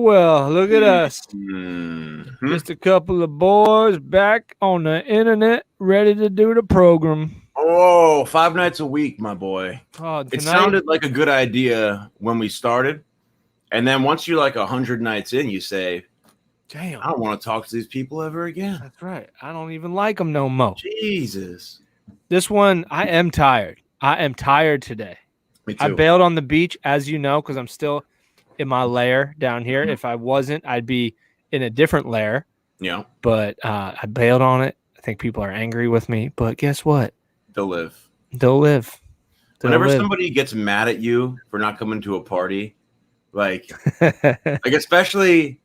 Well, look at us. Just a couple of boys back on the internet ready to do the program. Oh, 5 nights a week, my boy. Oh, it sounded like a good idea when we started. And then once you're like 100 nights in, you say, damn, I don't want to talk to these people ever again. That's right. I don't even like them no more. Jesus. This one, I am tired. I am tired today. Me too. I bailed on the beach, as you know, because I'm still in my lair down here. If I wasn't, I'd be in a different lair. Yeah. But I bailed on it. I think people are angry with me. But guess what? They'll live. Whenever somebody gets mad at you for not coming to a party, like especially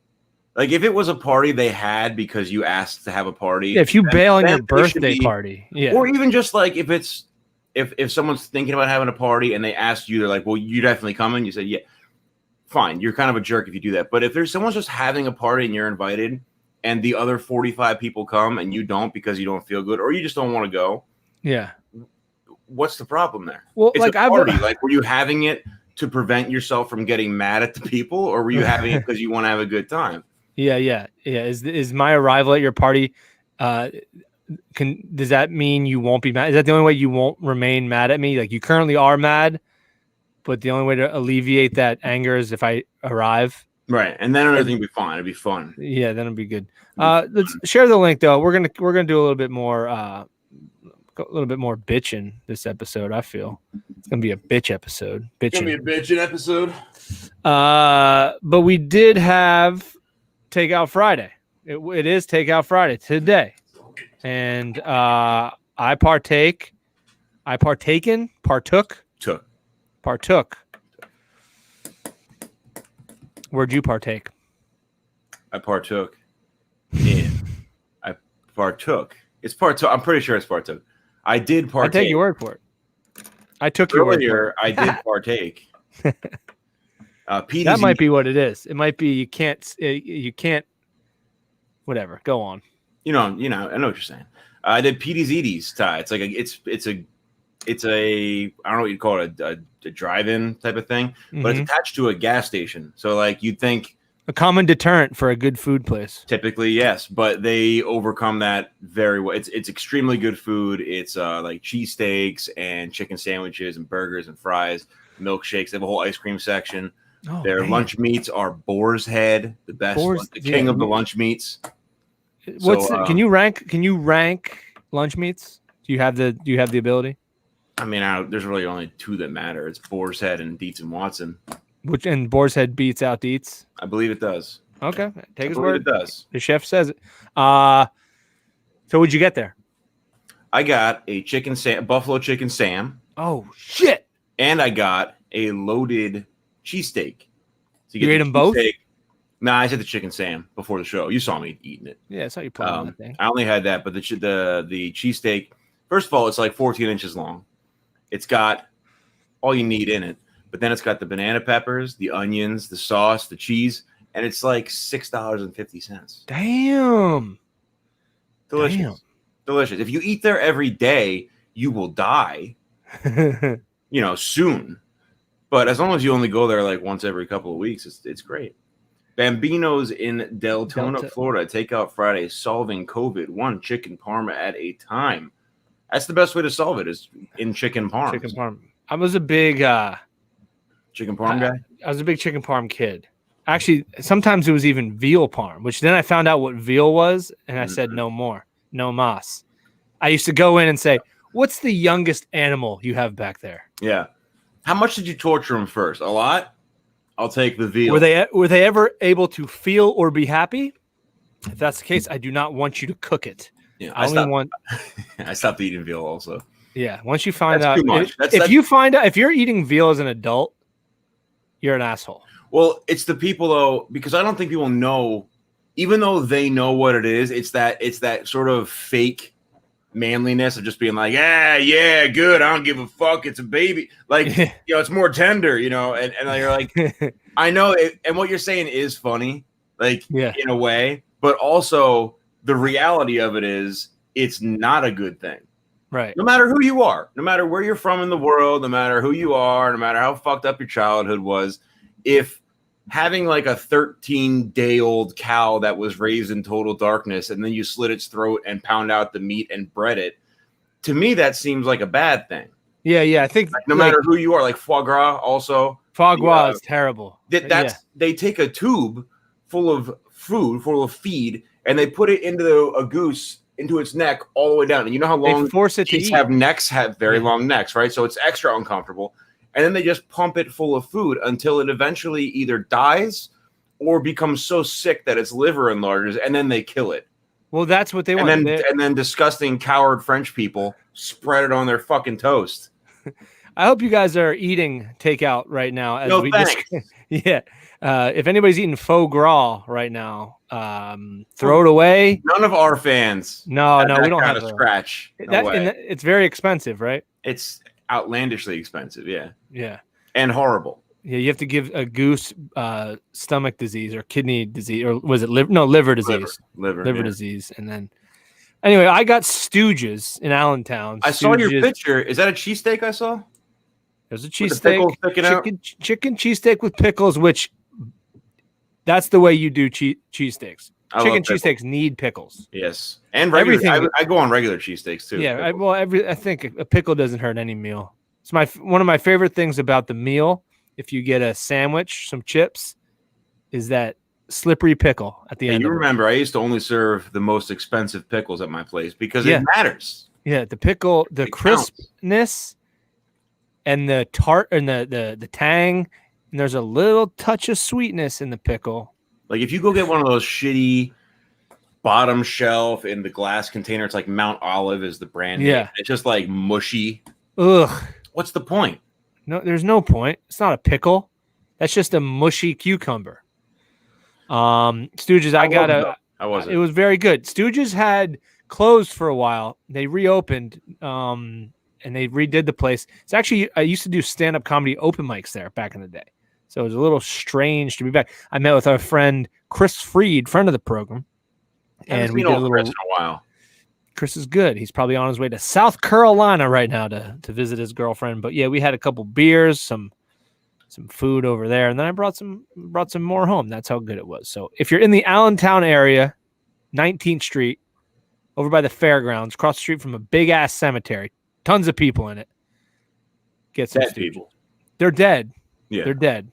like if it was a party they had because you asked to have a party. Yeah, if you bail on your birthday party. Yeah. Or even just like if someone's thinking about having a party and they asked you, they're like, well, you definitely coming? You said, yeah. Fine, you're kind of a jerk if you do that. But if there's someone's just having a party and you're invited and the other 45 people come and you don't because you don't feel good or you just don't want to go. Yeah. What's the problem there? Well, it's like a party. Like, were you having it to prevent yourself from getting mad at the people or were you having it because you want to have a good time? Yeah. Is my arrival at your party, does that mean you won't be mad? Is that the only way you won't remain mad at me? Like you currently are mad? But the only way to alleviate that anger is if I arrive. Right. And then everything will be fine. It'll be fun. Yeah, then it'll be good. Let's share the link though. We're gonna do a little bit more bitching this episode. I feel it's gonna be a bitch episode. It's gonna be a bitching episode. But we did have Takeout Friday. It is Takeout Friday today. And I partook. Where'd you partake? I partook. It's partook. I'm pretty sure it's partook. I did partake. I take your word for it. I took your word for it. I did partake. That might be what it is. It might be you can't. Whatever. Go on. I know what you're saying. I did PDZD's tie. It's like it's a I don't know what you'd call it, a drive-in type of thing, but it's attached to a gas station. So like you'd think a common deterrent for a good food place. Typically, yes, but they overcome that very well. It's extremely good food. It's like cheesesteaks and chicken sandwiches and burgers and fries, milkshakes. They have a whole ice cream section. Oh, their lunch meats are boar's head, the best, the king of the lunch meats. Can you rank lunch meats? Do you have the ability? I mean, there's really only two that matter. It's Boar's Head and Dietz and Watson. And Boar's Head beats out Dietz? I believe it does. Okay, take his word. It does. The chef says it. So what'd you get there? I got a buffalo chicken Sam. Oh shit! And I got a loaded cheesesteak. So you ate them both? Nah, I said the chicken Sam before the show. You saw me eating it. Yeah, I saw you putting on that thing. I only had that, but the cheesesteak. First of all, it's like 14 inches long. It's got all you need in it, but then it's got the banana peppers, the onions, the sauce, the cheese, and it's like $6.50. Damn. Delicious. Delicious. If you eat there every day, you will die, soon. But as long as you only go there like once every couple of weeks, it's great. Bambino's in Deltona, Florida. Takeout Friday, solving COVID, one chicken parma at a time. That's the best way to solve it is in chicken parm. Chicken parm. I was a big chicken parm guy. I was a big chicken parm kid. Actually, sometimes it was even veal parm, which then I found out what veal was, and I said no more, no mas. I used to go in and say, "What's the youngest animal you have back there?" Yeah. How much did you torture them first? A lot. I'll take the veal. Were they ever able to feel or be happy? If that's the case, I do not want you to cook it. Yeah, I stopped eating veal also. Yeah, once you find out, if you're eating veal as an adult, you're an asshole. Well, it's the people though, because I don't think people know, even though they know what it is. It's that sort of fake manliness of just being like, yeah, good. I don't give a fuck. It's a baby. Like, it's more tender, and you're like, I know it, and what you're saying is funny. like Yeah. in a way, but also the reality of it is it's not a good thing. Right. No matter who you are, no matter where you're from in the world, no matter who you are, no matter how fucked up your childhood was, if having like a 13-day-old cow that was raised in total darkness and then you slit its throat and pound out the meat and bread it, to me that seems like a bad thing. Yeah, I think like, no matter who you are, like foie gras also. Foie gras is terrible. They take a tube full of food, full of feed, and they put it into a goose, into its neck all the way down. And you know how long they force it to eat. Have very long necks, right? So it's extra uncomfortable. And then they just pump it full of food until it eventually either dies or becomes so sick that its liver enlarges, and then they kill it. Well, that's what they want. And then disgusting coward French people spread it on their fucking toast. I hope you guys are eating takeout right now. Yeah. If anybody's eating faux gras right now, throw it away. None of our fans. No, we don't have a scratch. It's very expensive, right? It's outlandishly expensive. Yeah. Yeah. And horrible. Yeah, you have to give a goose stomach disease or kidney disease, or was it liver disease? Liver disease. And then anyway, I got Stooges in Allentown. I saw your picture. Is that a cheesesteak I saw? There's a cheesesteak, chicken cheesesteak with pickles, which that's the way you do cheesesteaks. Chicken cheesesteaks need pickles. Yes, and everything. I go on regular cheesesteaks too. Yeah, I think a pickle doesn't hurt any meal. It's one of my favorite things about the meal. If you get a sandwich, some chips, is that slippery pickle at the end. You remember, I used to only serve the most expensive pickles at my place because it matters. Yeah, the pickle, the crispness, and the tart, and the tang, and there's a little touch of sweetness in the pickle. Like if you go get one of those shitty bottom shelf in the glass container, it's like Mount Olive is the brand name. It's just like mushy. Ugh. What's the point? No, there's no point. It's not a pickle. That's just a mushy cucumber. Stooges, it was very good. Stooges had closed for a while. They reopened, and they redid the place. It's actually, I used to do stand-up comedy open mics there back in the day. So it was a little strange to be back. I met with our friend Chris Freed, friend of the program. And we did a little Chris in a while. Chris is good. He's probably on his way to South Carolina right now to visit his girlfriend. But yeah, we had a couple beers, some food over there, and then I brought some more home. That's how good it was. So if you're in the Allentown area, 19th Street, over by the fairgrounds, across the street from a big ass cemetery, tons of people in it. Get some people. They're dead. Yeah, they're dead.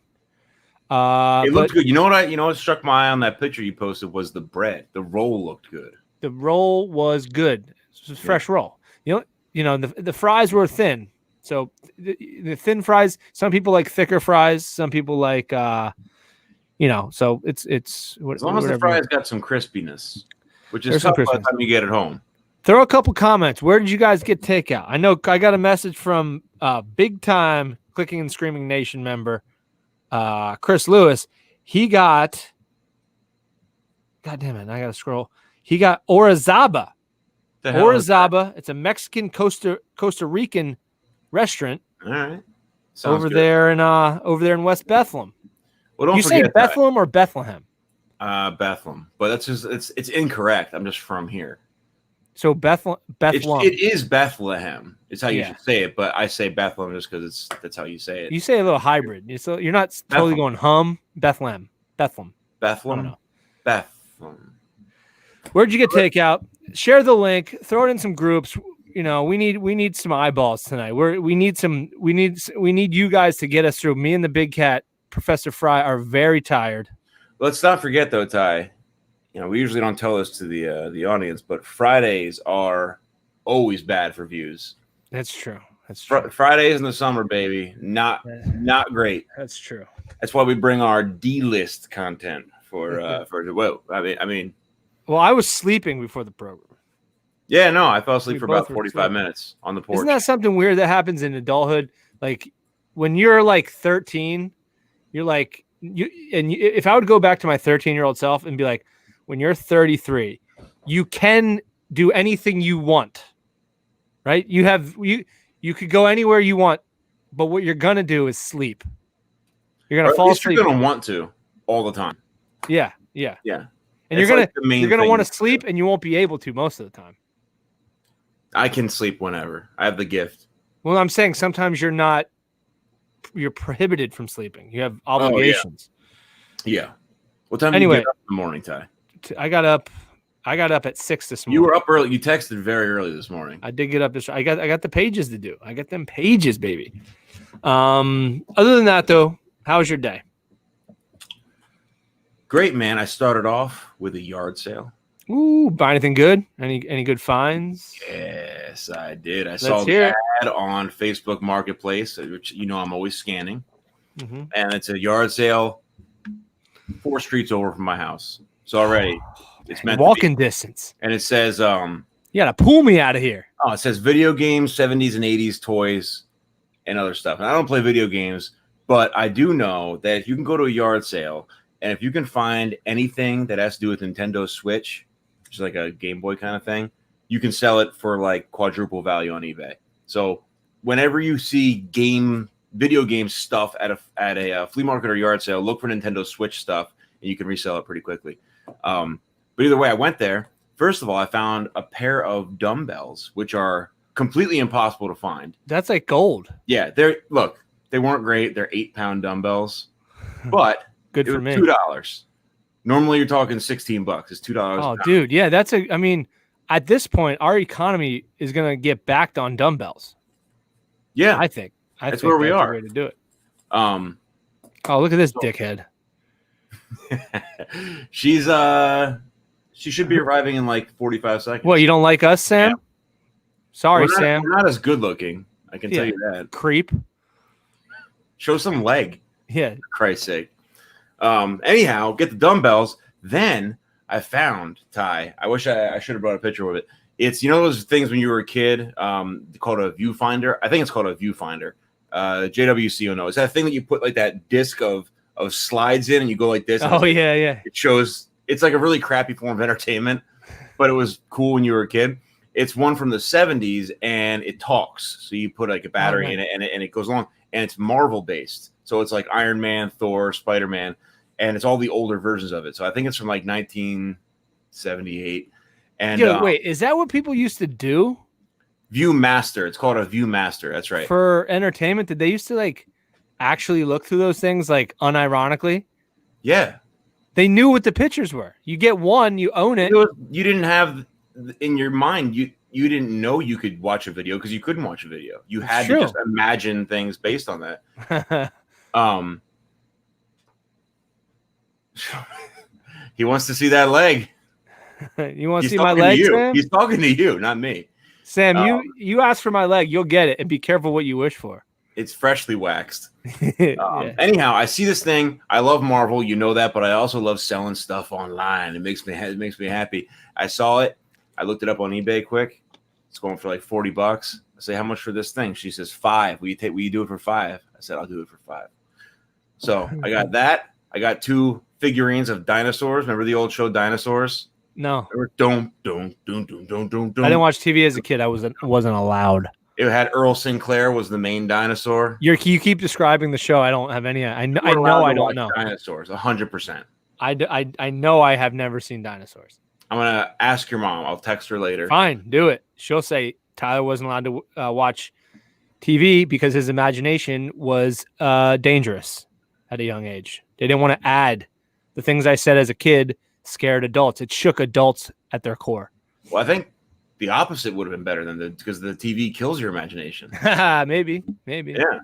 It looked good. You know what struck my eye on that picture you posted was the bread. The roll looked good. The roll was good. It was a fresh roll. You know, the fries were thin. So the thin fries, some people like thicker fries. Some people like, so it's as long as the fries got some crispiness, which is tough by the time you get it home. Throw a couple comments. Where did you guys get takeout? I know I got a message from big time Clicking and Screaming Nation member, Chris Lewis. He got, God damn it, I got to scroll. He got Orizaba. Orizaba. It's a Mexican Costa Rican restaurant. All right. Over there in West Bethlehem. Well, don't forget, say Bethlehem or Bethlehem? Bethlehem. But that's just it's incorrect. I'm just from here. So Bethlehem. It is Bethlehem. It's how you should say it, but I say Bethlehem just because that's how you say it. You say a little hybrid. So you're not totally going Bethlehem. Bethlehem. Where'd you get takeout? Share the link. Throw it in some groups. You know, we need some eyeballs tonight. We need you guys to get us through. Me and the big cat, Professor Fry, are very tired. Let's not forget though, Ty. You know, we usually don't tell this to the audience, but Fridays are always bad for views. That's true. Fridays in the summer, baby, not great. That's true. That's why we bring our D-list content for. I mean. Well, I was sleeping before the program. Yeah, no, I fell asleep for about 45 minutes on the porch. Isn't that something weird that happens in adulthood? Like when you're like 13, you're like if I would go back to my 13-year-old self and be like, when you're 33, you can do anything you want, right? You could go anywhere you want, but what you're gonna do is sleep. You're gonna fall asleep. You're gonna want to all the time. Yeah. Yeah. Yeah. And It's you're like the main gonna thing. want to sleep, and you won't be able to most of the time. I can sleep whenever. I have the gift. Well, I'm saying sometimes you're prohibited from sleeping. You have obligations. Yeah. What time do you Anyway, get up in the morning, Ty? I got up at 6 this morning. You were up early. You texted very early this morning. I did get up I got the pages to do. I got them pages, baby. Other than that, though, how was your day? Great, man. I started off with a yard sale. Ooh, buy anything good? Any good finds? Yes, I did. I saw the ad on Facebook Marketplace, which I'm always scanning, and it's a yard sale 4 streets over from my house. So already, it's meant walking distance. And it says, you gotta pull me out of here. Oh, it says video games, 70s and 80s toys, and other stuff. And I don't play video games, but I do know that if you can go to a yard sale and if you can find anything that has to do with Nintendo Switch, which is like a Game Boy kind of thing, you can sell it for like quadruple value on eBay. So whenever you see video game stuff at a flea market or yard sale, look for Nintendo Switch stuff, and you can resell it pretty quickly. But either way, I went there. First of all, I found a pair of dumbbells, which are completely impossible to find. That's like gold. Yeah, they weren't great. They're 8-pound dumbbells, but good for me. $2. Normally, you're talking $16. It's $2. Oh, dude, yeah, I mean, at this point, our economy is gonna get backed on dumbbells. Yeah, I think that's where we are. The way to do it. Oh, look at this dickhead. She should be arriving in like 45 seconds. What, you don't like us, Sam? Yeah. Sorry, Sam. We're not as good looking. I can tell you that. Creep. Show some leg. Yeah. For Christ's sake. Anyhow, get the dumbbells. Then I found, Ty, I wish I should have brought a picture of it. It's, those things when you were a kid, called a viewfinder. I think it's called a viewfinder. JWC will know. It's that thing that you put like that disc of slides in and you go like this. Oh, yeah. It shows. It's like a really crappy form of entertainment, but it was cool when you were a kid. It's one from the 70s, and it talks. So you put like a battery in it, and it goes along, and it's Marvel based. So it's like Iron Man, Thor, Spider-Man, and it's all the older versions of it. So I think it's from like 1978. And wait, is that what people used to do? Viewmaster. It's called a Viewmaster. That's right. For entertainment, did they used to like actually look through those things like unironically? Yeah. They knew what the pictures were. You get one, you own it. You didn't have in your mind, you didn't know you could watch a video because you couldn't watch a video. You had to just imagine things based on that. He wants to see that leg. You want to see my leg, Sam? He's talking to you, not me. Sam, you ask for my leg, you'll get it, and be careful what you wish for. It's freshly waxed. Anyhow, I see this thing. I love Marvel, you know that, but I also love selling stuff online. It makes me happy. I saw it. I looked it up on eBay quick. It's going for like $40. I say, how much for this thing? She says, $5. Will you do it for $5? I said, I'll do it for $5. So I got that. I got 2 figurines of dinosaurs. Remember the old show Dinosaurs? No. Don't. I didn't watch TV as a kid. I wasn't allowed. It had Earl Sinclair was the main dinosaur. You keep describing the show. I don't have any. I know I don't know. Dinosaurs, 100%. I know I have never seen dinosaurs. I'm gonna ask your mom. I'll text her later. Fine, do it. She'll say Tyler wasn't allowed to watch TV because his imagination was dangerous at a young age. They didn't want to add the things I said as a kid scared adults. It shook adults at their core. Well, I think the opposite would have been better because the TV kills your imagination. Maybe. Yeah.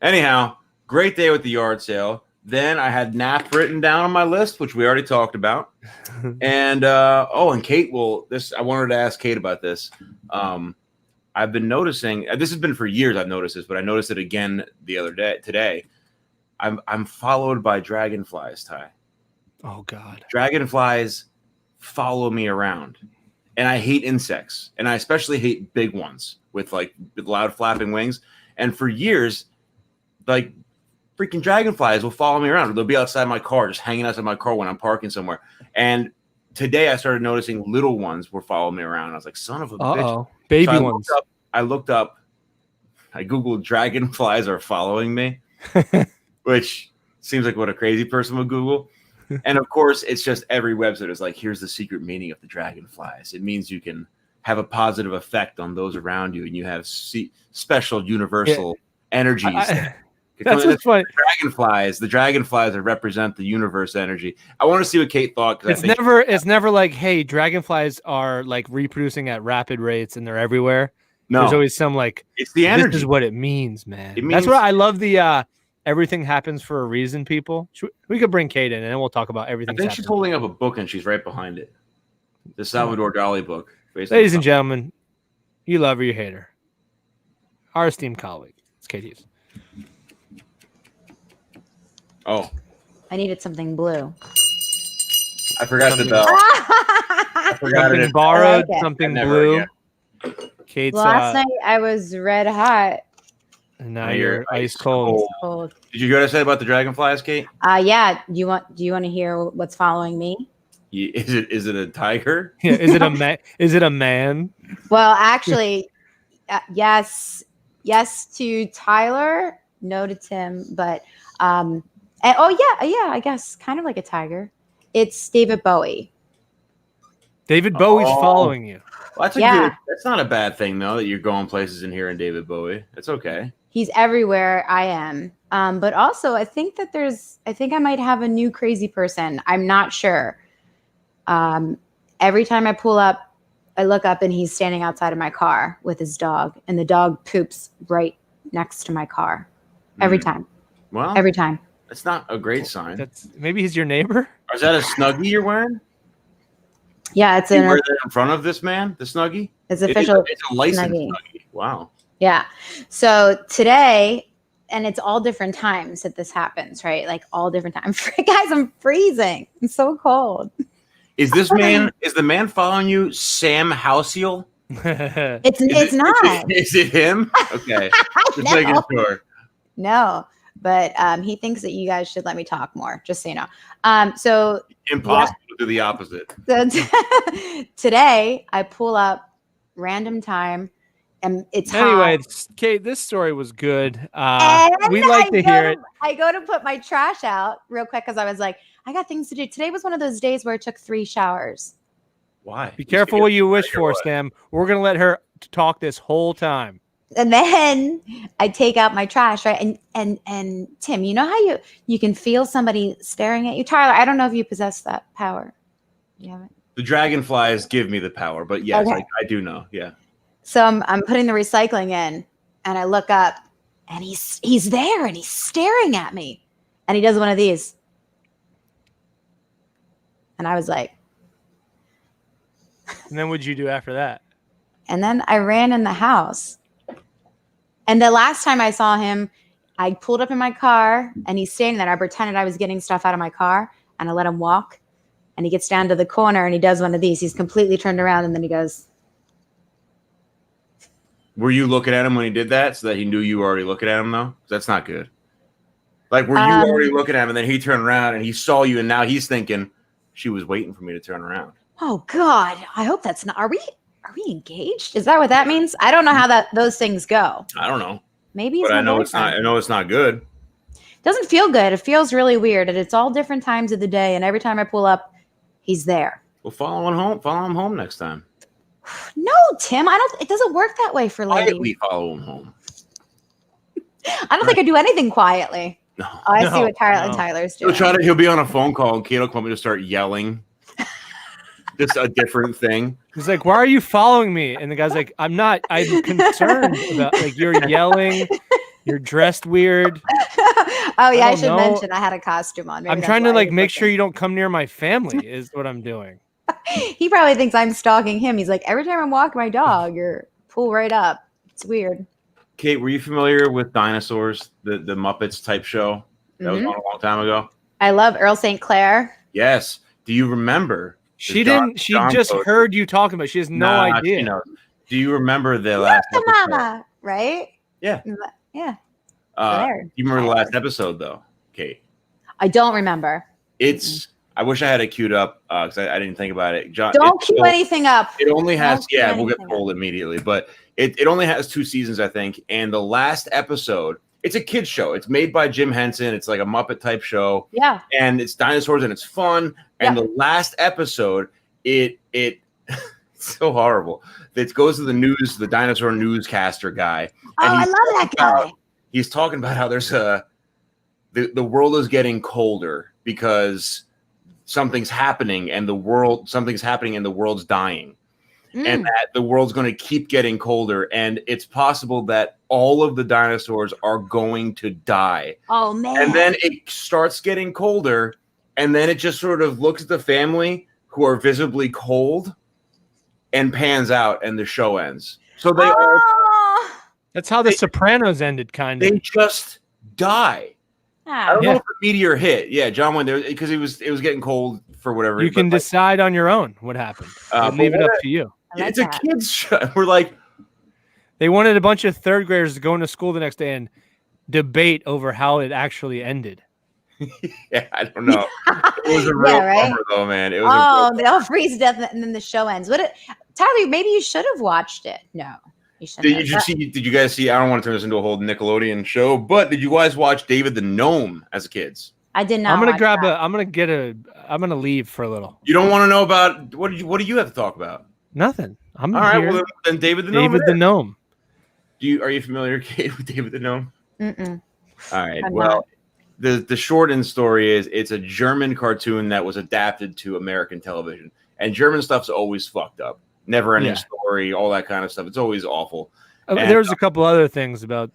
Anyhow, great day with the yard sale. Then I had nap written down on my list, which we already talked about. And and Kate I wanted to ask Kate about this. I've been noticing, this has been for years I've noticed this, but I noticed it again today. I'm followed by dragonflies, Ty. Oh God. Dragonflies follow me around. And I hate insects, and I especially hate big ones with loud flapping wings. And for years, like freaking dragonflies will follow me around. They'll be outside my car, just hanging outside my car when I'm parking somewhere. And today I started noticing little ones were following me around. I was like, son of a bitch. Baby ones. I Googled dragonflies are following me, which seems like what a crazy person would Google. And of course, it's just every website is like, here's the secret meaning of the dragonflies. It means you can have a positive effect on those around you, and you have special universal energies. That's what's funny. The dragonflies that represent the universe energy. I want to see what Kate thought. It's never like, hey, dragonflies are like reproducing at rapid rates and they're everywhere. No, there's always some like, it's the energy. This is what it means, man. That's what I love. The everything happens for a reason. People, we could bring Kate in and then we'll talk about everything. I think she's holding up a book and she's right behind it. The Salvador Dali book. Ladies and gentlemen, you love her, you hate her. Our esteemed colleague, it's Katie's. Oh, I needed something blue. I forgot the bell. I forgot something it. Borrowed, like something blue. Kate's last night I was red hot. And now you're ice cold. Did you hear what I said about the dragonflies, Kate? Yeah. Do you want to hear what's following me? Is it a tiger? Yeah. Is it a man? Well, actually, yes to Tyler, no to Tim, but I guess kind of like a tiger. It's David Bowie. David Bowie's following you. Well, that's not a bad thing though, that you're going places and hearing David Bowie. It's okay. He's everywhere I am. But also I think I might have a new crazy person. I'm not sure. Every time I pull up, I look up and he's standing outside of my car with his dog, and the dog poops right next to my car. Every time. Well, every time. That's not a great sign. Maybe he's your neighbor. Or is that a Snuggie you're wearing? Yeah, it's you wear that in front of this man, the Snuggie? It's official. It's a licensed Snuggie. Wow. Yeah. So today, and it's all different times that this happens, right? Like all different times. Guys, I'm freezing. I'm so cold. Is the man following you Sam Houseel? It's not. Is it him? Okay. Just making sure. No, but he thinks that you guys should let me talk more, just so you know. So impossible to do the opposite. So today I pull up random time and it's anyway, hot. Kate, this story was good. We'd like to hear it. I go to put my trash out real quick because I was like, I got things to do. Today was one of those days where it took 3 showers. Why? Be careful what you wish for, Sam. We're gonna let her talk this whole time. And then I take out my trash, right? And Tim, you know how you can feel somebody staring at you? Tyler, I don't know if you possess that power. You haven't? The dragonflies give me the power, but yes, okay. I do know. Yeah. So I'm putting the recycling in, and I look up, and he's there, and he's staring at me, and he does one of these, and I was like. And then what'd you do after that? And then I ran in the house. And the last time I saw him, I pulled up in my car, and he's standing there. I pretended I was getting stuff out of my car, and I let him walk, and he gets down to the corner, and he does one of these. He's completely turned around, and then he goes. Were you looking at him when he did that so that he knew you were already looking at him, though? That's not good. Like, were you already looking at him and then he turned around and he saw you and now he's thinking, she was waiting for me to turn around. Oh, God. I hope that's not. Are we engaged? Is that what that means? I don't know how those things go. I don't know. Maybe but I know it's not. I know it's not good. It doesn't feel good. It feels really weird. And it's all different times of the day. And every time I pull up, he's there. Well, follow him home. Follow him home next time. No, Tim, it doesn't work that way for ladies. Quietly follow him home. I don't think I do anything quietly. No. I see what Tyler's doing. He'll be on a phone call and Kate will come and just start yelling. Just a different thing. He's like, why are you following me? And the guy's like, I'm concerned about, like, you're yelling, you're dressed weird. Oh yeah, I should mention I had a costume on. Maybe I'm trying to make sure you don't come near my family is what I'm doing. He probably thinks I'm stalking him. He's like, every time I'm walking my dog, you're pull right up. It's weird. Kate, were you familiar with Dinosaurs, the Muppets type show that was on a long time ago? I love Earl St. Clair. Yes. Do you remember? She just heard you talking about it. She has no idea. She knows. Do you remember the last episode? Mama, right? Yeah. Yeah. Do you remember the last episode, though, Kate? I don't remember. I wish I had it queued up because I didn't think about it. John, don't queue anything up. It only has, we'll get told immediately, but it only has 2 seasons, I think. And the last episode it's a kid's show. It's made by Jim Henson. It's like a Muppet type show. Yeah. And it's dinosaurs and it's fun. And the last episode, it it's so horrible. It goes to the news, the dinosaur newscaster guy. Oh, I love that guy. He's talking about how there's the world is getting colder because something's happening and the world's dying. And that the world's going to keep getting colder, and it's possible that all of the dinosaurs are going to die. Oh man. And then it starts getting colder, and then it just sort of looks at the family who are visibly cold and pans out, and the show ends. So they That's how The Sopranos ended, kind of. They just die. I don't know if the meteor hit. Yeah, John went there because it was getting cold for whatever. You can decide on your own what happened. Leave it up to you. It's a kid's show. We're like, they wanted a bunch of third graders to go into school the next day and debate over how it actually ended. Yeah, I don't know. It was a real bummer, though, man. It was they all freeze to death, and then the show ends. Tyler? Maybe you should have watched it. No, you shouldn't. Did you guys see? I don't want to turn this into a whole Nickelodeon show, but did you guys watch David the Gnome as kids? I did not. I'm gonna leave for a little. You don't want to know about what do you have to talk about? Nothing. I'm all right. Well, then David the Gnome. David the Gnome. Are you familiar, Kate, with David the Gnome? Mm-mm. All right. Well, the short end story is it's a German cartoon that was adapted to American television, and German stuff's always fucked up. Never ending story, all that kind of stuff. It's always awful. There's a couple other things about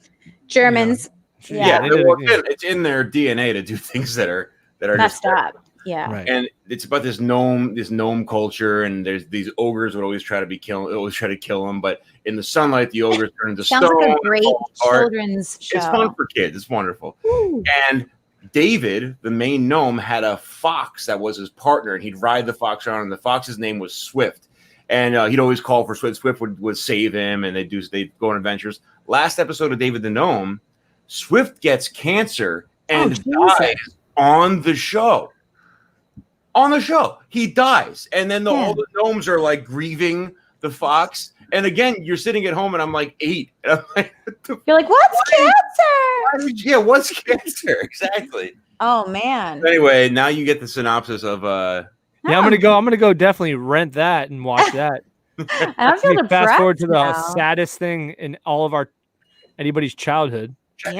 Germans. It's in their DNA to do things that are messed up. Yeah, right. And it's about this gnome culture, and there's these ogres would always try to kill them, but in the sunlight, the ogres turn into stone. Sounds like a great children's show. It's fun for kids. It's wonderful. Ooh. And David, the main gnome, had a fox that was his partner, and he'd ride the fox around, and the fox's name was Swift. And he'd always call for Swift. Swift would save him, and they'd go on adventures. Last episode of David the Gnome, Swift gets cancer and dies on the show. On the show, he dies, and then all the gnomes are like grieving the fox. And again, you're sitting at home, and I'm like 8. And I'm like, you're like, what's cancer? Yeah, what's cancer? Exactly. Oh man. Anyway, now you get the synopsis of. Yeah, I'm gonna go definitely rent that and watch that. I don't feel depressed fast forward to the now. saddest thing in all of anybody's childhood. Check it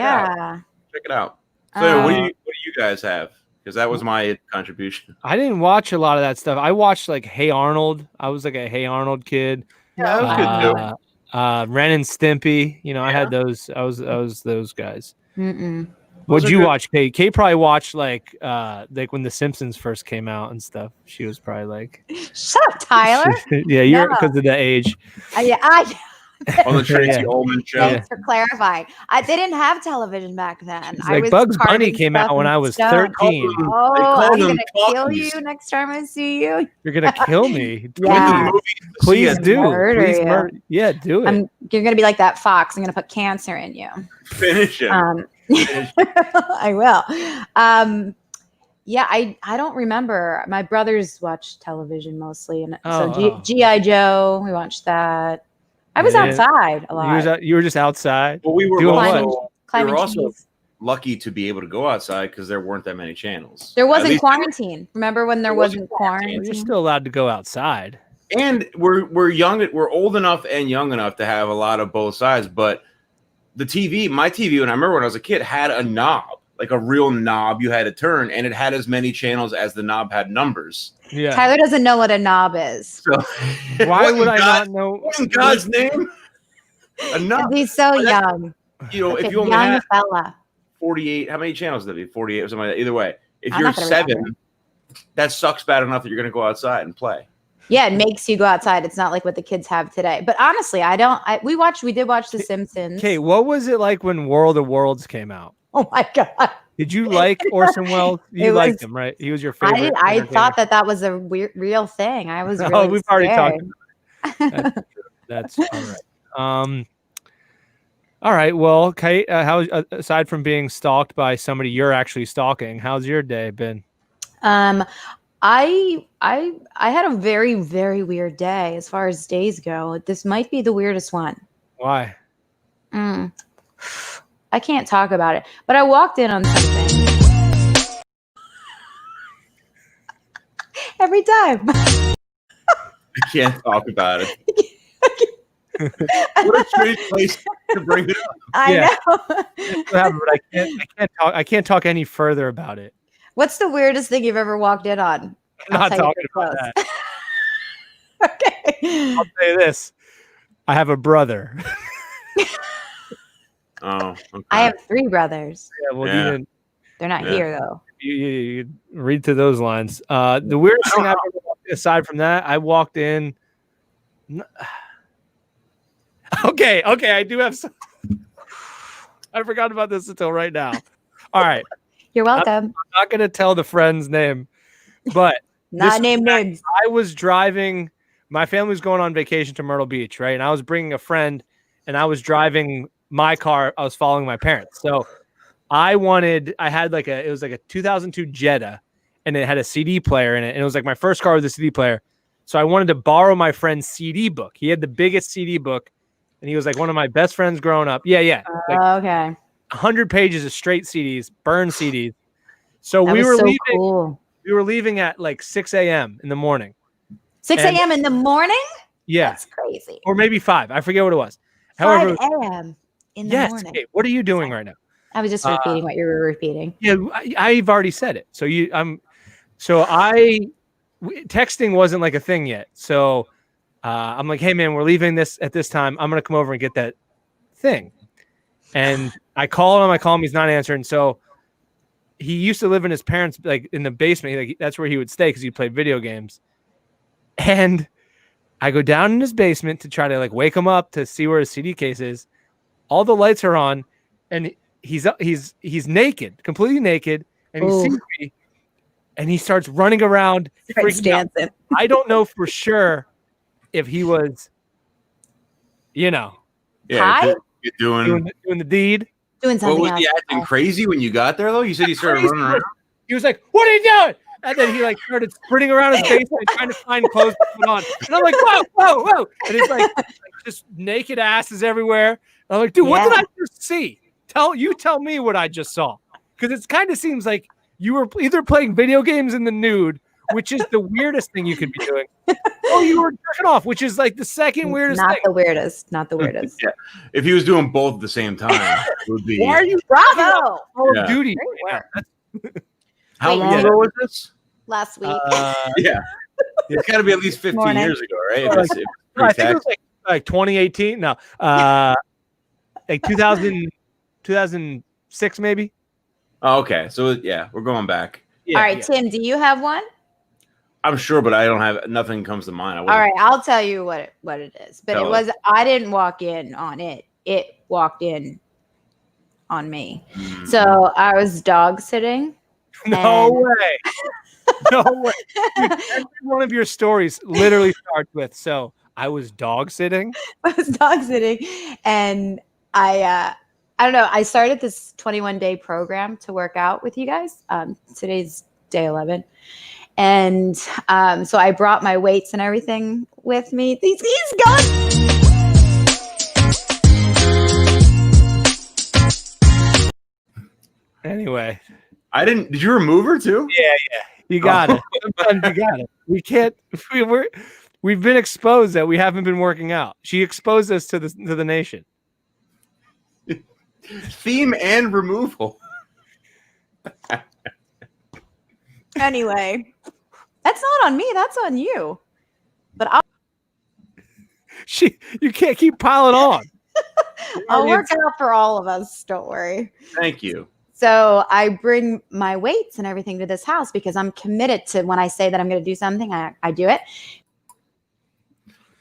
out. So, what do you guys have? Because that was my contribution. I didn't watch a lot of that stuff. I watched like Hey Arnold. I was like a Hey Arnold kid. Yeah, that was good too. Ren and Stimpy. I had those. I was those guys. Mm-mm. What'd you watch, Kate? Kate probably watched like when The Simpsons first came out and stuff. She was probably like, "Shut up, Tyler." Yeah, you're because of the age. On the Tracy Ullman show. Thanks for clarifying. They didn't have television back then. Like Bugs Bunny came out when I was 13. Oh, I'm gonna kill you next time I see you. You're gonna kill me. Yeah. Please do. Murder you. Yeah, do it. You're gonna be like that fox. I'm gonna put cancer in you. Finish him. I will. Yeah, I don't remember. My brothers watched television mostly, and so G.I. Joe. We watched that. I was outside a lot. You were just outside. Well, we were climbing also lucky to be able to go outside because there weren't that many channels. There wasn't quarantine. Remember when there wasn't quarantine? You're still allowed to go outside. And we're young. We're old enough and young enough to have a lot of both sides. But my TV, and I remember when I was a kid, had a knob, like a real knob you had to turn, and it had as many channels as the knob had numbers. Yeah. Tyler doesn't know what a knob is. So, why would I not know? What in God's name? A knob. He's so young. If you only have 48, how many channels did it be? 48 or something like that. Either way, if you're 7, that sucks bad enough that you're going to go outside and play. Yeah, it makes you go outside. It's not like what the kids have today. But honestly, we did watch The Simpsons. Okay, what was it like when World of Worlds came out? Oh my God. Did you like Orson Welles? You liked him, right? He was your favorite. I thought that was a real thing. I was really we've already talked about it. That's all right. All right. Well, Kate, how aside from being stalked by somebody you're actually stalking, how's your day been? I had a very, very weird day as far as days go. This might be the weirdest one. Why? I can't talk about it. But I walked in on something. Every time. I can't talk about it. What a strange place to bring it up. I know. But I can't talk any further about it. What's the weirdest thing you've ever walked in on? I'm not talking about that. Okay. I'll say this. I have a brother. Oh, okay. I have 3 brothers. Yeah, well, Yeah. They're not here though. You read through those lines. The weirdest thing I've ever walked, aside from that, I walked in. Okay, I do have some. I forgot about this until right now. All right, You're welcome. I'm not going to tell the friend's name, but Not name names. I was driving. My family was going on vacation to Myrtle Beach, right? And I was bringing a friend, and I was driving my car. I was following my parents. So I had it was like a 2002 Jetta, and it had a CD player in it. And it was like my first car with a CD player. So I wanted to borrow my friend's CD book. He had the biggest CD book, and he was like one of my best friends growing up. Yeah. Like Okay. 100 pages of straight CDs, burned CDs. So That we was were so leaving. cool. We were leaving at like 6 a.m. in the morning. 6 a.m. in the morning? Yeah. That's crazy. Or maybe 5. I forget what it was. 5 a.m. in the morning. Okay. What are you doing right now? I was just repeating what you were repeating. Yeah, I've already said it. So texting wasn't like a thing yet. So I'm like, hey man, we're leaving this at this time. I'm gonna come over and get that thing. And I call him. He's not answering. So he used to live in his parents' like in the basement. That's where he would stay because he played video games. And I go down in his basement to try to like wake him up to see where his CD case is. All the lights are on, and he's naked, completely naked, and he sees me, and he starts running around, freaking out. I don't know for sure if he was, Yeah, Hi? you're doing the deed. Doing something What was he else. acting crazy when you got there though? You said he started running around. He was like, "What are you doing?" And then he like started sprinting around his basement trying to find clothes to put on. And I'm like, whoa. And it's like just naked asses everywhere. And I'm like, dude, what did I just see? Tell me what I just saw. Because it kind of seems like you were either playing video games in the nude, which is the weirdest thing you could be doing, or you were jerking off, which is like the second weirdest thing. Not the weirdest. Yeah. If he was doing both at the same time, it would be. Why are you Bravo! Call of Duty? How long ago was this? Last week. Yeah. It's got to be at least 15 years ago, right? I think it was like 2018. No, like 2006 maybe. Oh, okay. So yeah, we're going back. All right, Tim, do you have one? I'm sure, but I don't have nothing comes to mind. All right, I'll tell you what it is. But Tell it was I didn't walk in on it. It walked in on me. Mm-hmm. So I was dog sitting. No way. No way. Dude, every one of your stories literally starts with, so I was dog sitting. I was dog sitting, and I don't know. I started this 21-day program to work out with you guys. Today's day 11. And so I brought my weights and everything with me. He's gone. Anyway. Did you remove her too? Yeah. You got it. Sometimes you got it. We can't. We've been exposed that we haven't been working out. She exposed us to the nation. Theme and removal. Anyway, that's not on me. That's on you. But you can't keep piling on. I'll work out for all of us. Don't worry. Thank you. So I bring my weights and everything to this house because I'm committed to when I say that I'm going to do something, I do it.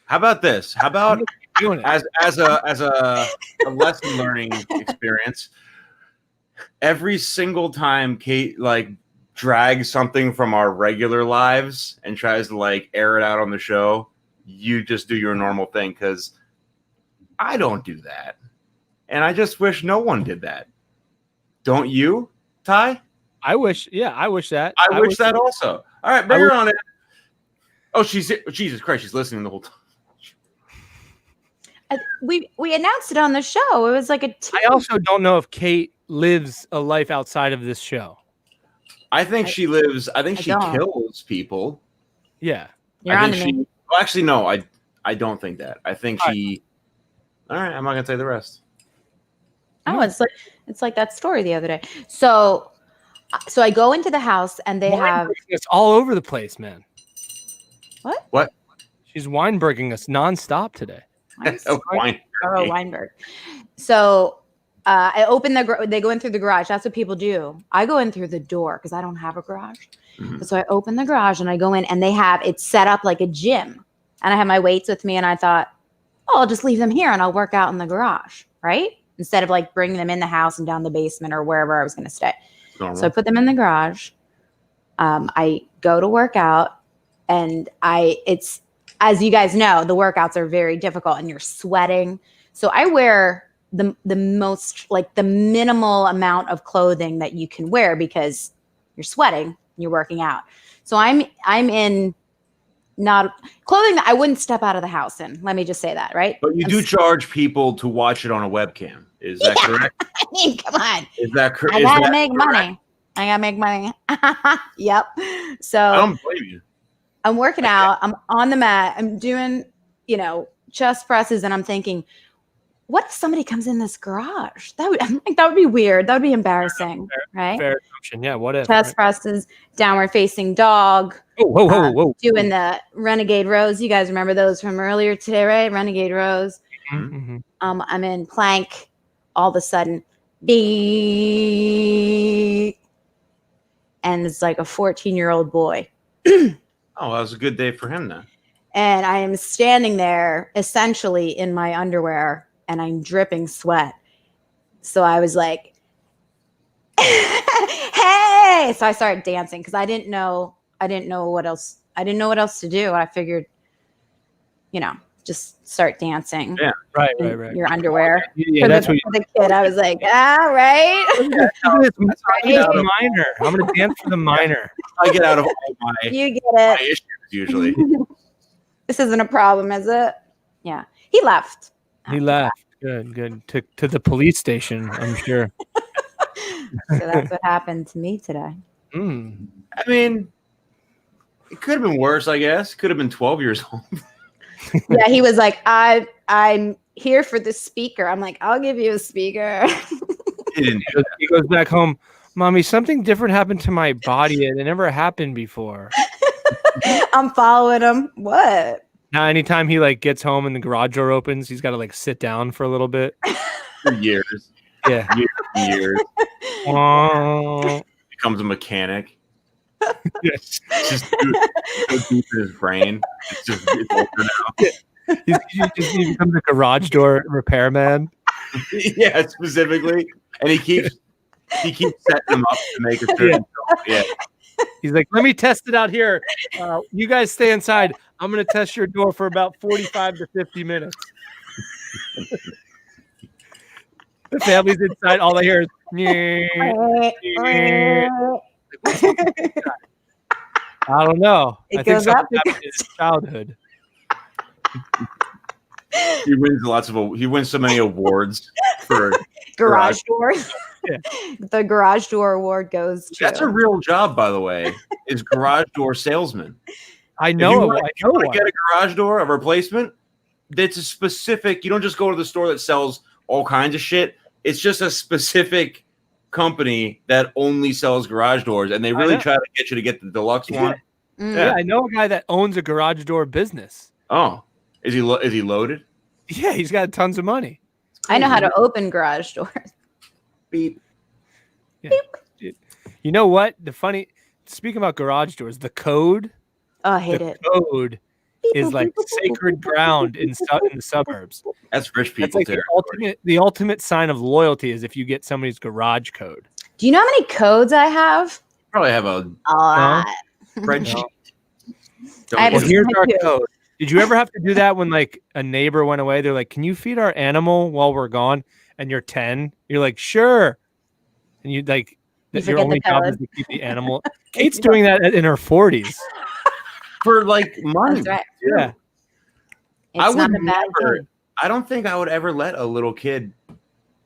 How about this? How about as a lesson learning experience? Every single time Kate like drags something from our regular lives and tries to like air it out on the show, you just do your normal thing because I don't do that, and I just wish no one did that. Don't you, Ty? I wish that. I wish that also. All right, bring her on in. Oh, Jesus Christ, she's listening the whole time. We announced it on the show. It was like a team. I also don't know if Kate lives a life outside of this show. I think she lives. I think I she don't. kills people. Yeah. You're I on think to me. she. Well, actually, no. I don't think that. I think she. All right. I'm not gonna tell you the rest. Oh, it's like that story the other day. So I go into the house and they have It's all over the place, man. What? She's Weinberging us nonstop today. Wine. Oh, Weinberg. So I open they go in through the garage. That's what people do. I go in through the door because I don't have a garage. Mhm. So I open the garage and I go in and they have it set up like a gym. And I have my weights with me and I thought, oh, I'll just leave them here and I'll work out in the garage, right? Instead of like bringing them in the house and down the basement or wherever I was going to stay. Normal. So I put them in the garage. I go to work out and it's, as you guys know, the workouts are very difficult and you're sweating. So I wear the most, like the minimal amount of clothing that you can wear because you're sweating, you're working out. So I'm in not clothing that I wouldn't step out of the house in. Let me just say that, right? But you do charge people to watch it on a webcam. Is that correct? I mean, come on. Is that correct? I gotta make money. I gotta make money. Yep. So I don't blame you. I'm working out. I'm on the mat. I'm doing, chest presses, and I'm thinking, what if somebody comes in this garage? That would be weird. That would be embarrassing, right? Fair assumption. Yeah. What if? Chest presses, downward facing dog. Oh, whoa. Doing the renegade rows. You guys remember those from earlier today, right? Renegade rows. Mm-hmm. I'm in plank. All of a sudden, beep, and it's like a 14-year-old boy. Oh, that was a good day for him then. And I am standing there essentially in my underwear and I'm dripping sweat. So I was like, hey! So I started dancing because I didn't know what else. I didn't know what else to do. I figured, just start dancing. Yeah. Right. Your underwear. Yeah, that's what for the kid. I was like, right. That's the minor. I'm gonna dance for the minor. I get out of all my You get my it. issues usually. This isn't a problem, is it? Yeah. He left. He left. Good. To the police station, I'm sure. So that's what happened to me today. Mm. I mean, it could have been worse, I guess. Could have been 12 years old. Yeah, he was like, I'm here for the speaker. I'm like, I'll give you a speaker. He goes back home. Mommy, something different happened to my body. It never happened before. I'm following him. What? Now, anytime he gets home and the garage door opens, he's got to sit down for a little bit. For years. Yeah. Years. Oh. Becomes a mechanic. Yes. Just so deep in his brain. It's over now. He becomes a garage door repairman. Yeah, specifically. And he keeps setting them up to make a certain yeah. He's like, let me test it out here. You guys stay inside. I'm going to test your door for about 45 to 50 minutes. The family's inside. All I hear is, I don't know. I think something happened in his childhood. He wins so many awards for garage doors. Yeah. The garage door award goes to. That's a real job, by the way. Is garage door salesman. I know. If you want to get a garage door, a replacement, that's a specific. You don't just go to the store that sells all kinds of shit. It's just a specific company that only sells garage doors, and they really try to get you to get the deluxe one. Yeah, I know a guy that owns a garage door business. Oh, is he loaded? Yeah, he's got tons of money. I know how to open garage doors. Beep. Yeah. You know what? Speaking about garage doors, the code. Oh, I hate it. Code is like sacred ground in the suburbs. That's rich people. That's like the ultimate sign of loyalty is if you get somebody's garage code. Do you know how many codes I have? Probably have a lot. spreadsheet. Well, here's our code. Did you ever have to do that when a neighbor went away? They're like, "Can you feed our animal while we're gone?" And you're 10. You're like, "Sure." And you your only job is to keep the animal. Kate's doing that in her 40s. For money. That's right. Yeah. It's not a bad thing. I don't think I would ever let a little kid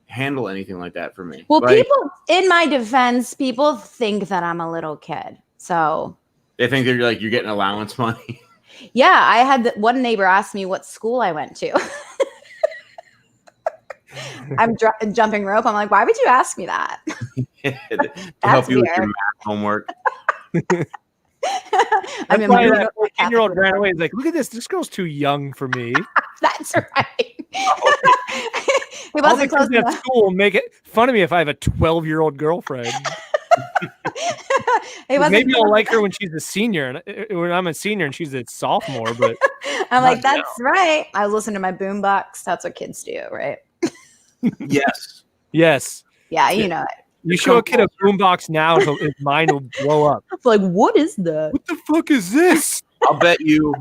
handle anything like that for me. Well, Like, people, in my defense, people think that I'm a little kid. So they think they're like, you're getting allowance money. yeah, I had one neighbor ask me what school I went to. I'm jumping rope. I'm like, why would you ask me that? To That's help you with your weird. math homework. I'm That's in why my that 14-year-old ran away. He's like, look at this. This girl's too young for me. That's right. He All the wasn't close kids at enough. school make it fun of me if I have a 12-year-old girlfriend. He wasn't Maybe I'll close like her enough. when she's a senior, and when I'm a senior and she's a sophomore. But I'm like, not that's right. I was listening to my boombox. That's what kids do, right? Yes. yes, Yeah, you know it. you show a kid a boombox now, his mind will blow up. I'm like, what is that? What the fuck is this? I'll bet you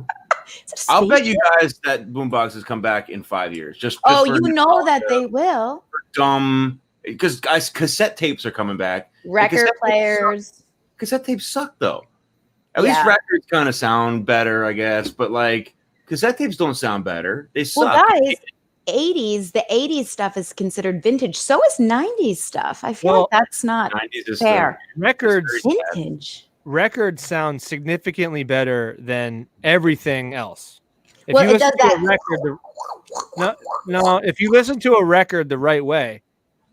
Is it a I'll bet you spaceship? guys that boomboxes come back in 5 years. Just Oh, for you know nostalgia, that they will. dumb, because guys, cassette tapes are coming back. Record players. Cassette tapes suck though. At least Yeah. records kind of sound better, I guess. But like cassette tapes don't sound better. They suck. Well, guys, 80s, the 80s stuff is considered vintage. So is 90s stuff. I feel Well, like that's not 90s is fair. Records Vintage. sound significantly better than everything else. If Well, you it listen does to a that. no, if you listen to a record the right way,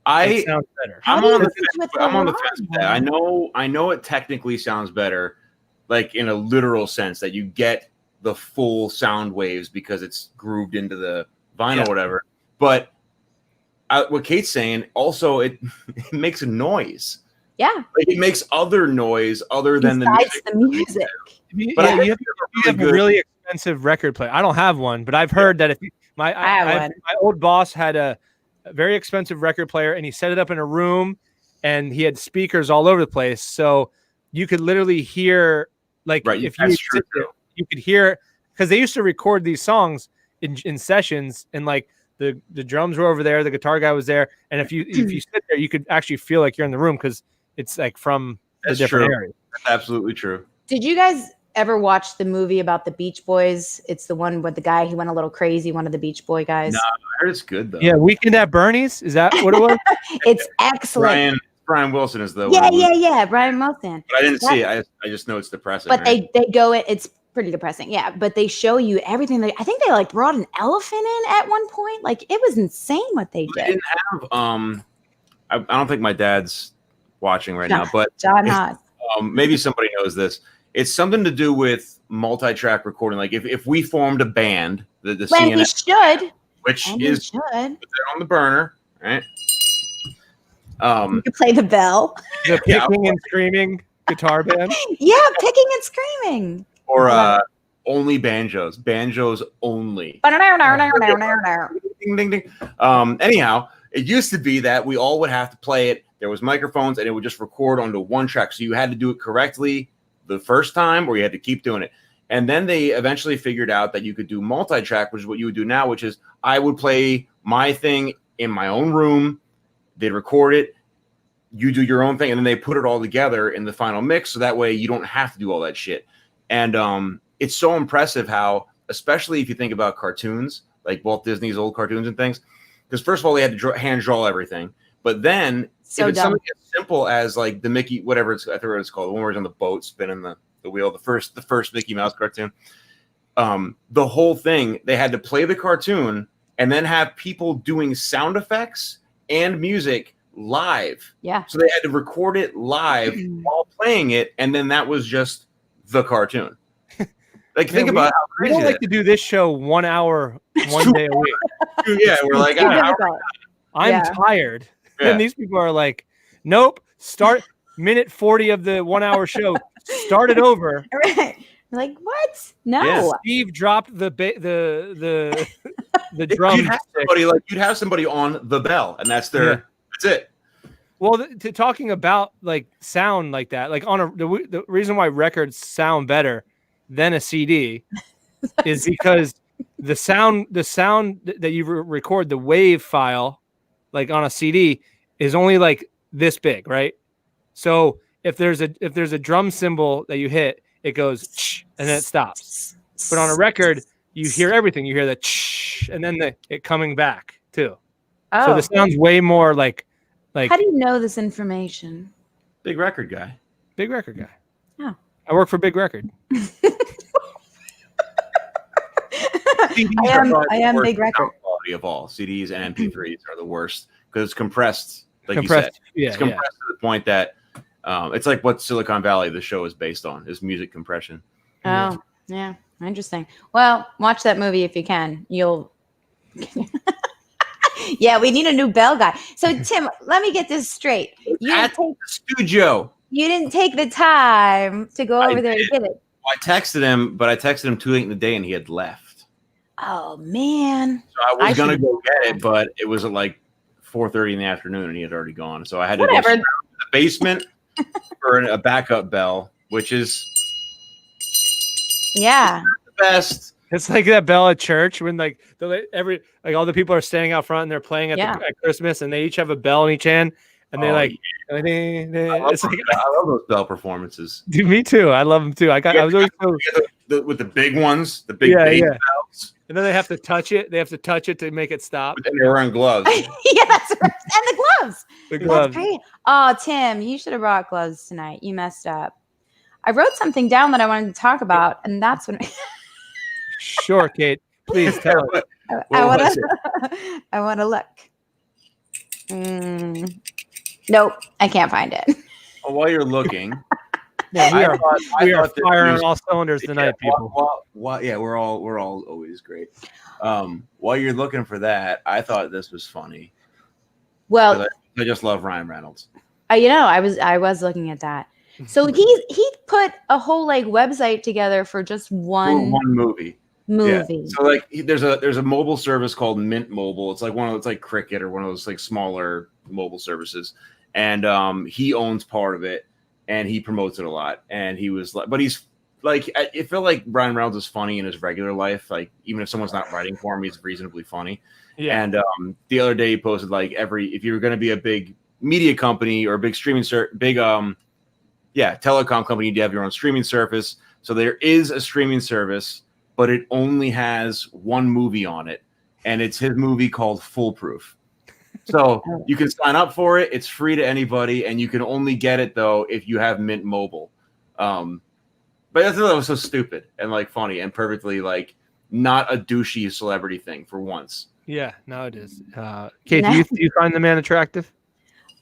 it sounds better. How I'm do you on the listen to fence. it I'm the on the wrong fence with that. I know it technically sounds better, like in a literal sense that you get the full sound waves because it's grooved into the vinyl or whatever. But what Kate's saying also it makes a noise. Yeah. Like it makes other noise other than Besides the music. But You have a really expensive record player. I don't have one, but I've heard that if I have one. my old boss had a very expensive record player, and he set it up in a room, and he had speakers all over the place, so you could literally hear, like, Right, if you that's true, sit there, you could hear, because they used to record these songs in sessions, and like the drums were over there, the guitar guy was there, and if you sit there, you could actually feel like you're in the room because it's like from the different areas. That's absolutely true. Did you guys ever watch the movie about the Beach Boys? It's the one with the guy who went a little crazy, one of the Beach Boy guys. No, I heard it's good though. Yeah, Weekend at Bernie's. Is that what it was? It's excellent. Brian Wilson is the Yeah, Brian Wilson. But I didn't see it. I just know it's depressing. But right? they go in. It's pretty depressing. Yeah, but they show you everything. I think they like brought an elephant in at one point. Like it was insane what they They did. didn't have I don't think my dad's watching right now, but John Haas. maybe somebody knows this. It's something to do with multi-track recording. Like if we formed a band, the When we C&S, should, which and we is should. they're on the burner, right? You could play the bell. The picking and screaming guitar band. Yeah, picking and screaming. Or only banjos only. Ding, ding, ding. Anyhow, it used to be that we all would have to play it. There was microphones, and it would just record onto one track. So you had to do it correctly the first time, or you had to keep doing it. And then they eventually figured out that you could do multi-track, which is what you would do now, which is I would play my thing in my own room. They'd record it. You do your own thing, and then they put it all together in the final mix. So that way you don't have to do all that shit. And it's so impressive how, especially if you think about cartoons, like Walt Disney's old cartoons and things, because first of all, they had to hand draw everything. But then if it's something as simple as like the Mickey, whatever it's, I forget what it's called, the one where he's on the boat spinning the wheel, the first Mickey Mouse cartoon, the whole thing, they had to play the cartoon and then have people doing sound effects and music live. Yeah. So they had to record it live while playing it, and then that was just the cartoon. Like, think about how We crazy don't like to do this show 1 hour, one day a week. Yeah, we're like, I'm tired. Yeah. And these people are like, nope, start minute 40 of the 1 hour show. Start it over. Right. Like, what? No. Yeah. Steve dropped the drum. You'd have somebody on the bell, and that's that's it. Well, to talking about like sound like that, like the reason why records sound better than a CD is because the sound that you record, the wave file, like on a CD, is only like this big, right? So if there's a drum cymbal that you hit, it goes and then it stops. But on a record, you hear everything. You hear the and then it coming back too. Oh, So this sounds way more like how do you know this information? Big record guy. Big Record guy. Oh. I work for Big Record. I am Big Record. Quality of all CDs and MP3s are the worst because it's compressed. Like you said, it's compressed to the point that it's like what Silicon Valley, the show, is based on, is music compression. Oh, yeah, interesting. Well, watch that movie if you can. You'll. Yeah, we need a new bell guy. So Tim, let me get this straight. At the studio. You didn't take the time to go over there to get it. I texted him, but I texted him too late in the day, and he had left. Oh man! So I was gonna go get it, but it was at like 4:30 in the afternoon, and he had already gone. So I had to go to the basement for a backup bell, which is the best. It's like that bell at church when like all the people are standing out front and they're playing at Christmas, and they each have a bell in each hand, and they it's like I love those bell performances. Dude, me too. I love them too. I was always with the big ones, the big bells. And then they have to touch it. They have to touch it to make it stop. And they're wearing gloves. Yeah, that's right. And the gloves. The gloves. That's great. Oh, Tim, you should have brought gloves tonight. You messed up. I wrote something down that I wanted to talk about, and that's when. Sure, Kate. Please tell us. I want to look. Nope, I can't find it. Well, while you're looking, we are firing on all cylinders tonight, people. We're all always great. While you're looking for that, I thought this was funny. Well, I just love Ryan Reynolds. I was looking at that. So he put a whole like website together for just one movie. Yeah. So like there's a mobile service called Mint Mobile. It's like one of those like Cricket or one of those like smaller mobile services. And he owns part of it and he promotes it a lot. And he was like, but he's like, I feel like Ryan Reynolds is funny in his regular life. Like even if someone's not writing for him, he's reasonably funny. Yeah. And the other day he posted like if you're going to be a big media company or a big streaming telecom company, you have your own streaming service. So there is a streaming service, but it only has one movie on it, and it's his movie called Foolproof. So you can sign up for it. It's free to anybody, and you can only get it, though, if you have Mint Mobile. But I thought that was so stupid and, like, funny and perfectly, like, not a douchey celebrity thing for once. Yeah, no, it is. Kate, do you find the man attractive?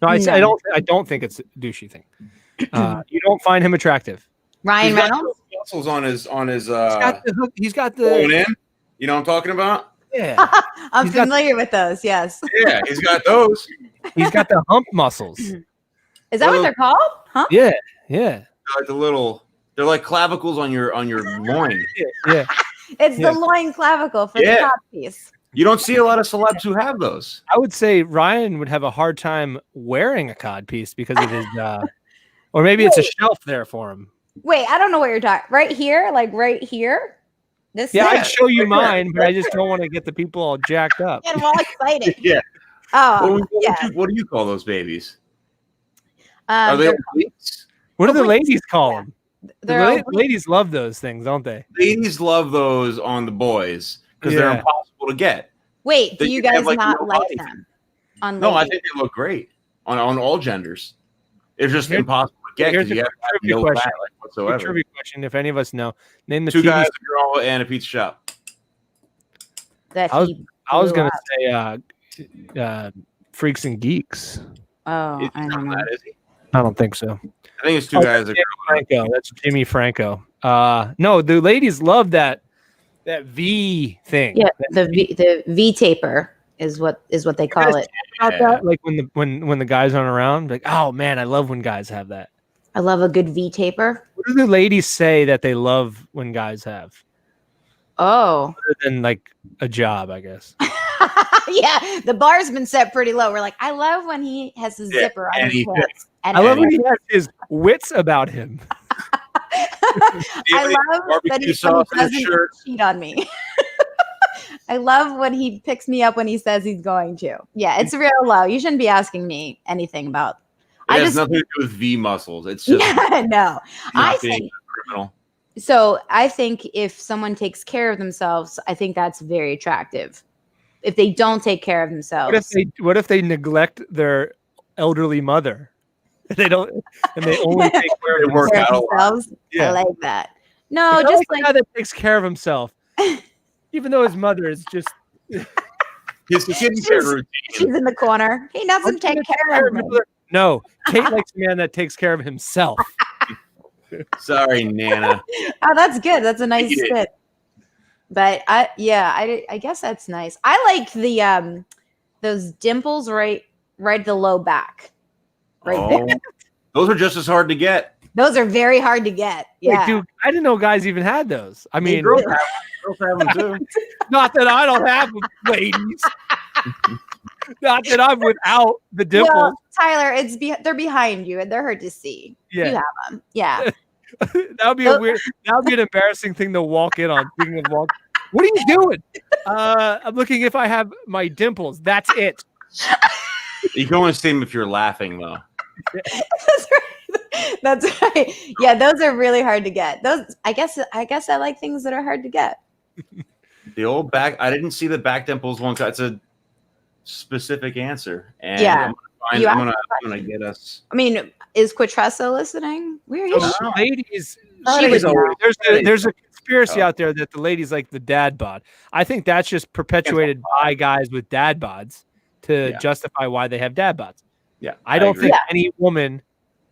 No, I don't think it's a douchey thing. You don't find him attractive. Ryan Reynolds? Muscles on his he's got the going in. You know what I'm talking about? Yeah. I'm familiar with those, yes. Yeah, he's got those. He's got the hump muscles. Is that what they're called? Huh? Yeah. They're like they're like clavicles on your loin. Yeah. It's the loin clavicle for the top piece. You don't see a lot of celebs who have those. I would say Ryan would have a hard time wearing a cod piece because of his or maybe it's a shelf there for him. Wait, I don't know what you're talking. Right here, like right here. I'd show you mine, but I just don't want to get the people all jacked up. Get them all excited. Yeah. Oh, what do you call those babies? Are they obliques? What do the ladies call them? The ladies love those things, don't they? Ladies love those on the boys because they're impossible to get. Wait, do you guys not like them? No, I think they look great on all genders. It's just impossible to get because you have no fat whatsoever. Trivia question: if any of us know, name the two guys, a girl, and a pizza shop. I was gonna say Freaks and Geeks. Oh, I don't know. Is he? I don't think so. I think it's two guys. Franco. That's Jimmy Franco. No, the ladies love that V thing. Yeah, the V taper is what they call it. About that, like when the guys aren't around, like, oh man, I love when guys have that. I love a good V taper. What do the ladies say that they love when guys have? Oh, other than like a job, I guess. Yeah, the bar's been set pretty low. We're like, I love when he has his zipper on his pants. I love when he has his wits about him. I love that he doesn't cheat on me. I love when he picks me up when he says he's going to. Yeah, it's real low. You shouldn't be asking me anything about. It has nothing to do with V muscles. It's just no. I think criminal. So I think if someone takes care of themselves, I think that's very attractive. If they don't take care of themselves, What if they neglect their elderly mother? They don't, and they only take care They of work themselves. out a lot. themselves. Yeah. I like that. No, I just like a guy that takes care of himself, even though his mother is just. His skincare routine. she's in the corner. He doesn't take care of me. No, Kate likes a man that takes care of himself. Sorry, Nana. Oh, that's good. That's a nice Eat it. fit. But I guess that's nice. I like the those dimples right at the low back. Right there. Those are just as hard to get. Those are very hard to get. Yeah. Wait, dude, I didn't know guys even had those. I mean, Girls have them too. not that I don't have them, ladies. Not that I'm without the dimples. Well, Tyler, they're behind you and they're hard to see. Yeah. You have them. Yeah. That would be a weird. That would be an embarrassing thing to walk in on. Speaking of walk, what are you doing? I'm looking if I have my dimples. That's it. You can only see them if you're laughing, though. That's right. That's right. Yeah, those are really hard to get. Those, I guess I like things that are hard to get. The old back. I didn't see the back dimples one. That's a specific answer, and Yeah. I'm gonna get us. I mean, is Quattressa listening? Where is she? Ladies, Oh, there's a conspiracy out there that the ladies like the dad bod. I think that's just perpetuated by guys with dad bods to justify why they have dad bods. Yeah, I don't think any woman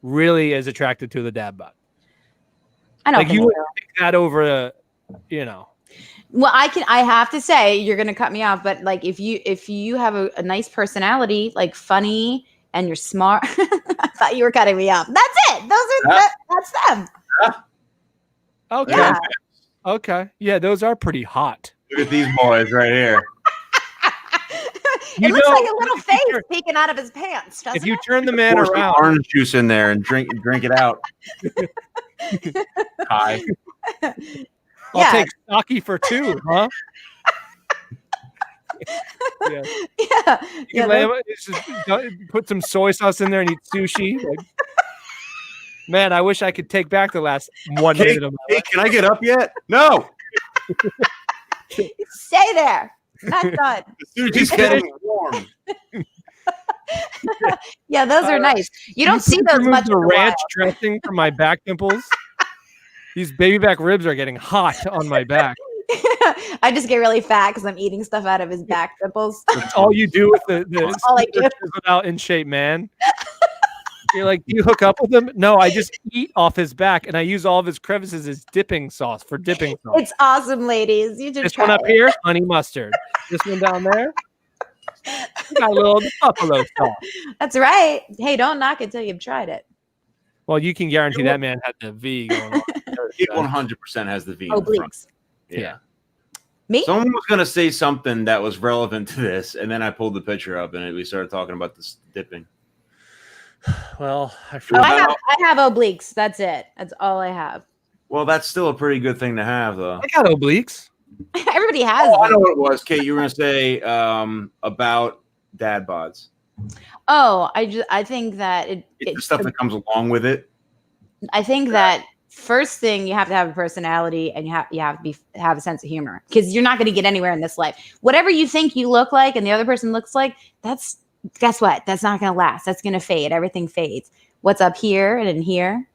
really is attracted to the dad bod. I don't like think you would so. pick that over, Well, I have to say, you're gonna cut me off, but like if you have a nice personality, like funny and you're smart, I thought you were cutting me off. That's it. That's them. Okay. Yeah. Okay. Yeah, those are pretty hot. Look at these boys right here. It looks like a little face peeking out of his pants. If you turn the man Pour some around, orange juice in there and drink it out. Hi. I'll take sake for 2, huh? Yeah. You can just put some soy sauce in there and eat sushi. Like, man, I wish I could take back the last 1 minute of my life. Can I get up yet? No. Stay there. Not done. The sushi's getting warm. Yeah, those are nice. You don't see those much. The ranch dressing for my back dimples. These baby back ribs are getting hot on my back. I just get really fat because I'm eating stuff out of his back dimples. That's all you do with the all I do. Without in shape man. You're like, do you hook up with him? No, I just eat off his back and I use all of his crevices as dipping sauce for dipping sauce. It's awesome, ladies. You just this one up here, honey mustard. This one down there, got a little buffalo sauce. That's right. Hey, don't knock it till you've tried it. Well, you can guarantee that man had the V going on. He 100% has the V. Obliques. Yeah. Me? Someone was going to say something that was relevant to this, and then I pulled the picture up, and we started talking about this dipping. Well, I have obliques. That's it. That's all I have. Well, that's still a pretty good thing to have, though. I got obliques. Everybody has. I know what it was, Kate. You were going to say about dad bods. Oh, I think that it's the stuff that comes along with it. I think that first thing, you have to have a personality and you have to have a sense of humor, because you're not going to get anywhere in this life. Whatever you think you look like and the other person looks like, guess what? That's not going to last. That's going to fade. Everything fades. What's up here and in here?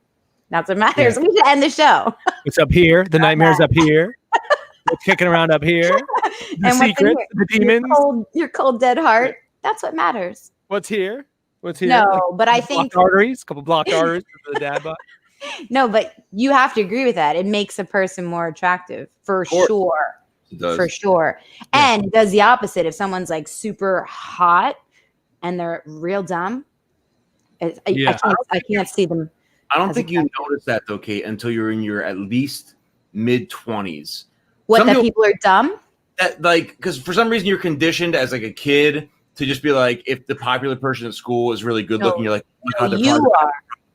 That's what matters. Yeah. We should end the show. What's up here? The nightmare's up here. What's kicking around up here? The secrets, the demons. Your cold, dead heart. That's what matters. What's here? What's here? No, but I think a couple blocked arteries for the dad bod. No, but you have to agree with that. It makes a person more attractive for sure. It does. For sure. Yeah. And it does the opposite. If someone's like super hot and they're real dumb, I can't see them. I don't think you notice that though, Kate, until you're in your at least mid-20s. What, that people are dumb? That because for some reason you're conditioned as like a kid to just be like, if the popular person at school is really good looking, you're like, oh my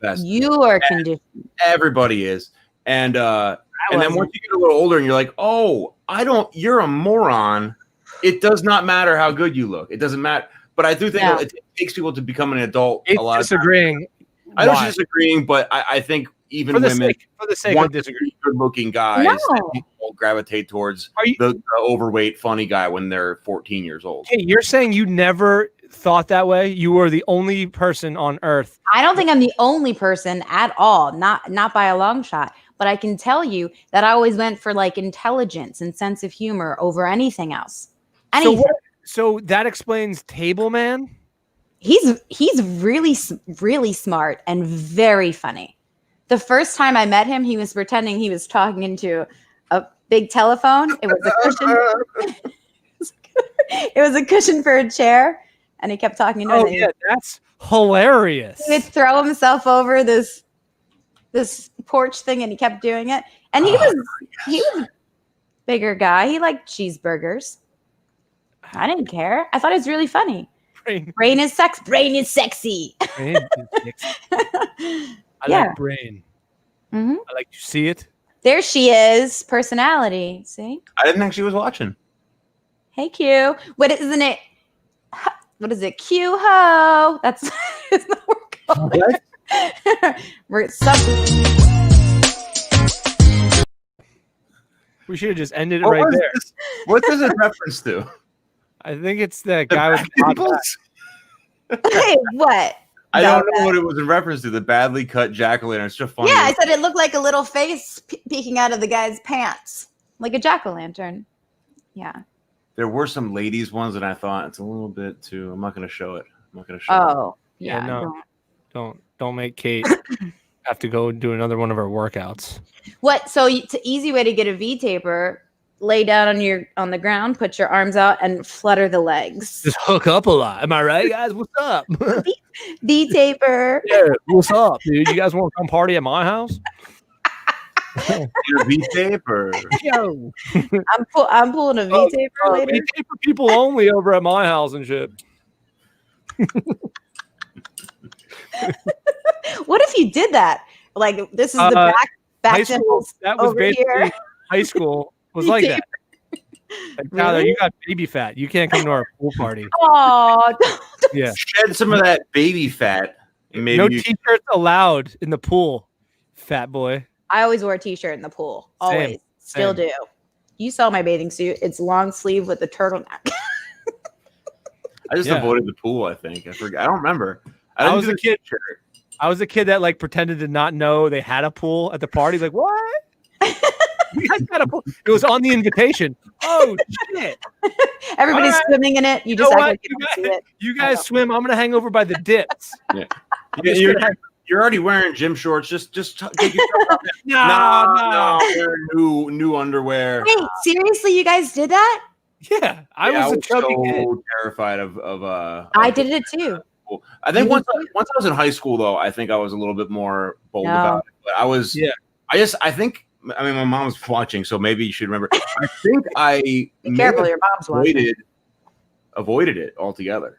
God, you are conditioned. Everybody is. And then once you get a little older and you're like, oh, you're a moron. It does not matter how good you look. It doesn't matter. But I do think it takes people to become an adult. It's disagreeing. I know she's disagreeing, but I think even For the women sake, I want to disagree. be good-looking guys. No. That people gravitate towards Are you- the overweight, funny guy when they're 14 years old. Hey, you're saying you never thought that way? You were the only person on earth. I don't think I'm the only person at all, not by a long shot. But I can tell you that I always went for like intelligence and sense of humor over anything else. Anything. So that explains Table Man. He's really smart and very funny. The first time I met him, he was pretending he was talking into a big telephone. It was a cushion. It was a cushion for a chair, and he kept talking into it. Oh yeah, that's hilarious. He would throw himself over this porch thing, and he kept doing it. And he was a bigger guy. He liked cheeseburgers. I didn't care. I thought it was really funny. Brain is sexy. Brain is sexy. I Yeah. like Brain. Mhm. I like to see it. There she is. Personality. See? I didn't think she was watching. Hey, Q. What is it? Q ho. That's is what we're calling it. We're We should have just ended it right there. What does it reference to? I think it's the The guy with back the top pimples? Hey, what? I don't know what it was in reference to. The badly cut jack-o'-lantern. It's just funny. Yeah, I said it looked like a little face peeking out of the guy's pants, like a jack-o'-lantern. Yeah. There were some ladies ones that I thought it's a little bit too. I'm not going to show it. I'm not going to show it. Oh, Yeah, yeah. no. Don't make Kate have to go do another one of her workouts. What? So it's an easy way to get a V taper. Lay down on the ground, put your arms out, and flutter the legs. Just hook up a lot. Am I right, guys? What's up? V taper. Yeah, what's up, dude? You guys want to come party at my house? Your V-tape or Yo, I'm pulling a V taper later. V-tape for people only over at my house and shit. What if you did that? Like this is the back High school. nipples That was over basically here. high school. Was like that. Like, Tyler, Really? you got baby fat. You can't come to our pool party. Oh, Yeah. shed some of that baby fat. And maybe No you- t-shirts allowed in the pool, fat boy. I always wore a t-shirt in the pool. Always. Still same. do. You saw my bathing suit. It's long sleeve with a turtleneck. I just Yeah. avoided the pool. I think I forgot. I don't remember. I didn't was do a the kid. t-shirt. I was a kid that like pretended to not know they had a pool at the party. Like, what? You guys got a pool? It was on the invitation. Oh shit! Everybody's All right. swimming in it. You You just know act what? like you don't see it. You guys swim. I'm gonna hang over by the dips. Yeah. just You're, gonna have- you're already wearing gym shorts. Just take yourself out there. No. Wear new underwear. Wait, seriously, you guys did that? Yeah, I Yeah, was a chubby so kid. terrified of I did it too. I think You once did I was in high school, though, I think I was a little bit more bold No. about it. But I was, Yeah. I think, I mean, my mom's watching, so maybe you should remember. I think I Be may careful, have your mom's watching. avoided it altogether.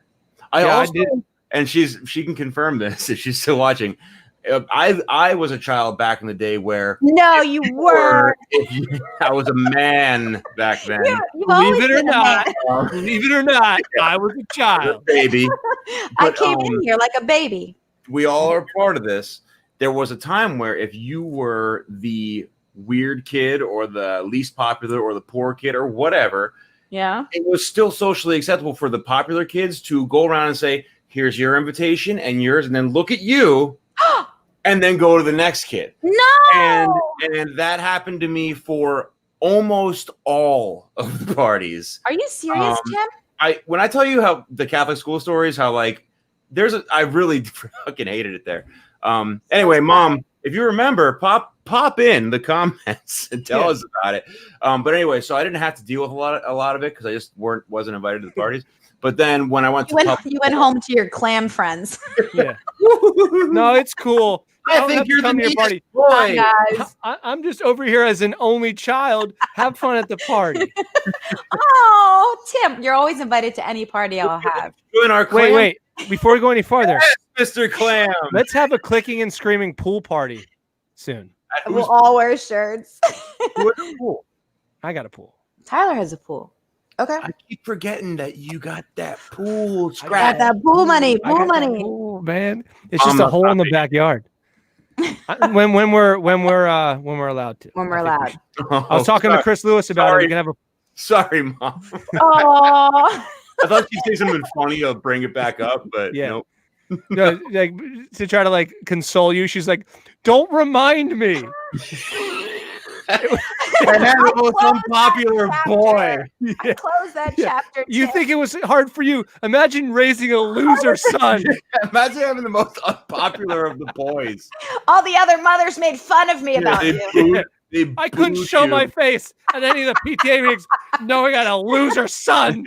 I Yeah, I also, did. and she can confirm this if she's still watching. I was a child back in the day where No, you were. I was a man back then. You've always Believe it or been a not, man. believe it or not, I was a child. Baby. I But, came in here like a baby. we all are part of this. There was a time where if you were the weird kid or the least popular or the poor kid or whatever, Yeah. it was still socially acceptable for the popular kids to go around and say, here's your invitation and yours, and then look at you and then go to the next kid. No. And that happened to me for almost all of the parties. Are you serious, Tim? When I tell you how the Catholic school stories, how like I really fucking hated it there. Anyway, Mom, if you remember, pop in the comments and tell us about it. But anyway, so I didn't have to deal with a lot of it because I just wasn't invited to the parties. But then when I went to You went home to your clam friends. Yeah. No, it's cool. I don't think have to you're the come to your neatest party. boy. Guys. I'm just over here as an only child. Have fun at the party. Oh, Tim, you're always invited to any party I'll have. Doing our clam. Wait. Before we go any farther, Mr. Clam. let's have a clicking and screaming pool party soon. We'll all wear shirts. Who has a pool? I got a pool. Tyler has a pool. Okay. I keep forgetting that you got that pool Got scratch. that pool money. I Pool got that money. pool, man. It's just a hole in the backyard. When we're allowed to. When we're I think we allowed. should. I was talking to Chris Lewis about it. We can have a. Sorry, Mom. Oh, I thought she'd say something funny. I'll bring it back up, but Yeah. nope. No, like to try to like console you. She's like, "Don't remind me." And that's the most unpopular boy. I closed that chapter. You too. think it was hard for you? Imagine raising a loser son. Imagine having the most unpopular of the boys. all the other mothers made fun of me about you? I couldn't show my face at any of the PTA meetings knowing I got a loser son.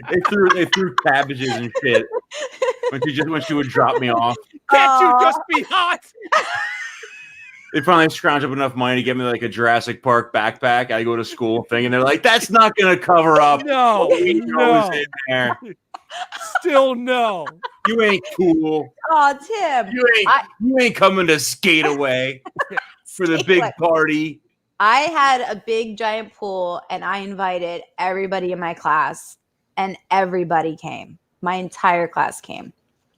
They threw cabbages and shit when she would drop me off. Can't you just be hot? They finally scrounge up enough money to get me like a Jurassic Park backpack. I go to school thing, and they're like, "That's not gonna cover up." No, Goes in there. Still no. You ain't cool. Oh, Tim. You ain't coming to skate away for the big party. I had a big giant pool and I invited everybody in my class and everybody came. My entire class came.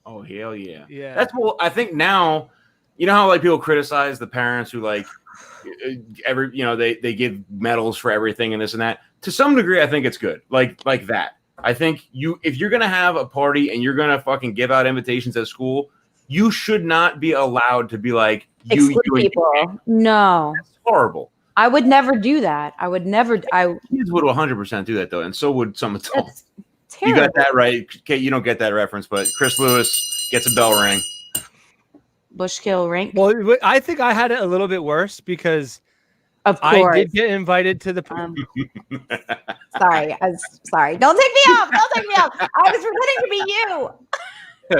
Oh, hell yeah. Yeah. That's what I think now. You know how like people criticize the parents who like they give medals for everything and this and that. To some degree, I think it's good. Like that. I think if you're gonna have a party and you're gonna fucking give out invitations at school, you should not be allowed to be like Exclude people. No. That's horrible. I would never do that. I would never. Kids would 100% do that though, and so would some adults. That's You terrible. got that right. Okay, you don't get that reference, but Chris Lewis gets a bell ring. Bushkill rink. Well, I think I had it a little bit worse because Of course. I did get invited to the. Sorry. Sorry. Don't take me off. Don't take me off. I was pretending to be you.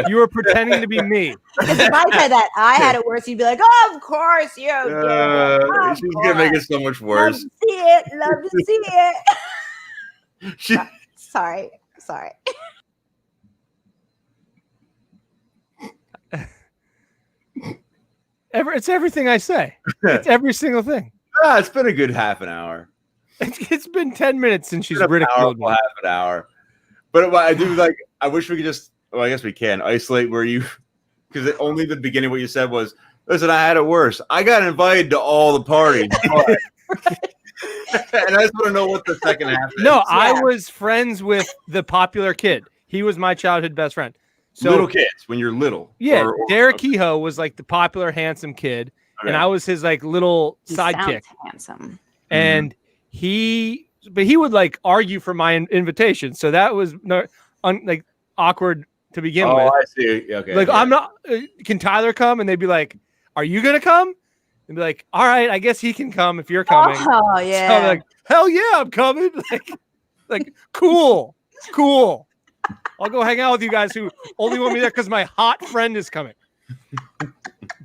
You were pretending to be me. Because if I said that I had it worse, you'd be like, "Oh, of course you did. Of She's gonna make it so much worse. Love to see it. Love to see it." She- Sorry. It's everything I say. It's every single thing. it's been a good half an hour. It's been 10 minutes since she's It's been a ridiculed me. powerful half an hour. But I do like. I wish we could just. Well, I guess we can isolate where you, because only the beginning of what you said was, "Listen, I had it worse. I got invited to all the parties." And I just want to know what the second half is. No, I was friends with the popular kid. He was my childhood best friend. So little kids when you're little. Yeah, Or- Derek Kehoe was like the popular handsome kid, and I was his like little He sidekick. sounds handsome. And he would like argue for my invitation, so that was like awkward to begin with. I see. Okay. Like, yeah. I'm not. Can Tyler come? And they'd be like, "Are you gonna come?" And be like, "All right, I guess he can come if you're coming." Oh So yeah. I'm like, "Hell yeah, I'm coming!" Like cool. I'll go hang out with you guys who only want me there because my hot friend is coming.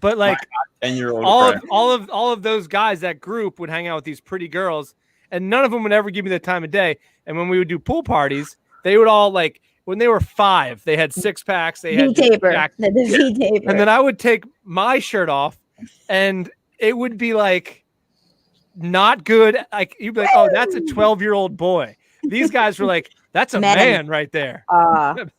But like, 10-year-old all of those guys, that group would hang out with these pretty girls, and none of them would ever give me the time of day. And when we would do pool parties, they would all like. When they were 5, they had 6-packs. They had V-taper. jackets. The V-taper. And then I would take my shirt off, and it would be like not good. Like you'd be like, "Oh, that's a 12-year-old boy." These guys were like, "That's a man right there."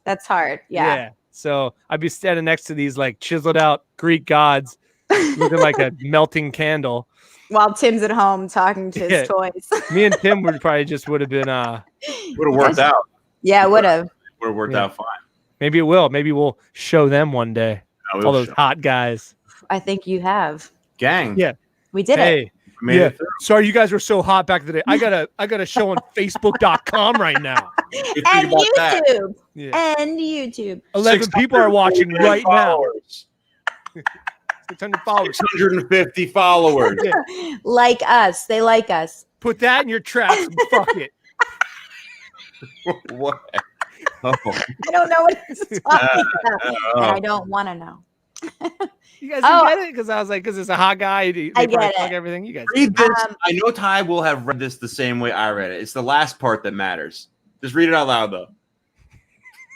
That's hard. Yeah. So I'd be standing next to these like chiseled out Greek gods, looking like a melting candle. While Tim's at home talking to his toys. Me and Tim would have been. would have worked out. Yeah, it would have. Would have worked out fine. Maybe it will. Maybe we'll show them one day. No, All those hot guys. I think you have. Gang. Yeah. We did it. Hey. We made it through. Sorry, you guys were so hot back in the day. I got a show on Facebook.com right now. And YouTube. Yeah. And YouTube. 11 people are watching right followers. now. 600 followers. 650 followers. Yeah. Like us. They like us. Put that in your traps and fuck it. What? Oh. I don't know what it's talking about. And I don't want to know. You guys didn't get it? Because I was like, because it's a hot guy. They I probably get fuck it. everything. You guys. Read this. I know Ty will have read this the same way I read it. It's the last part that matters. Just read it out loud, though.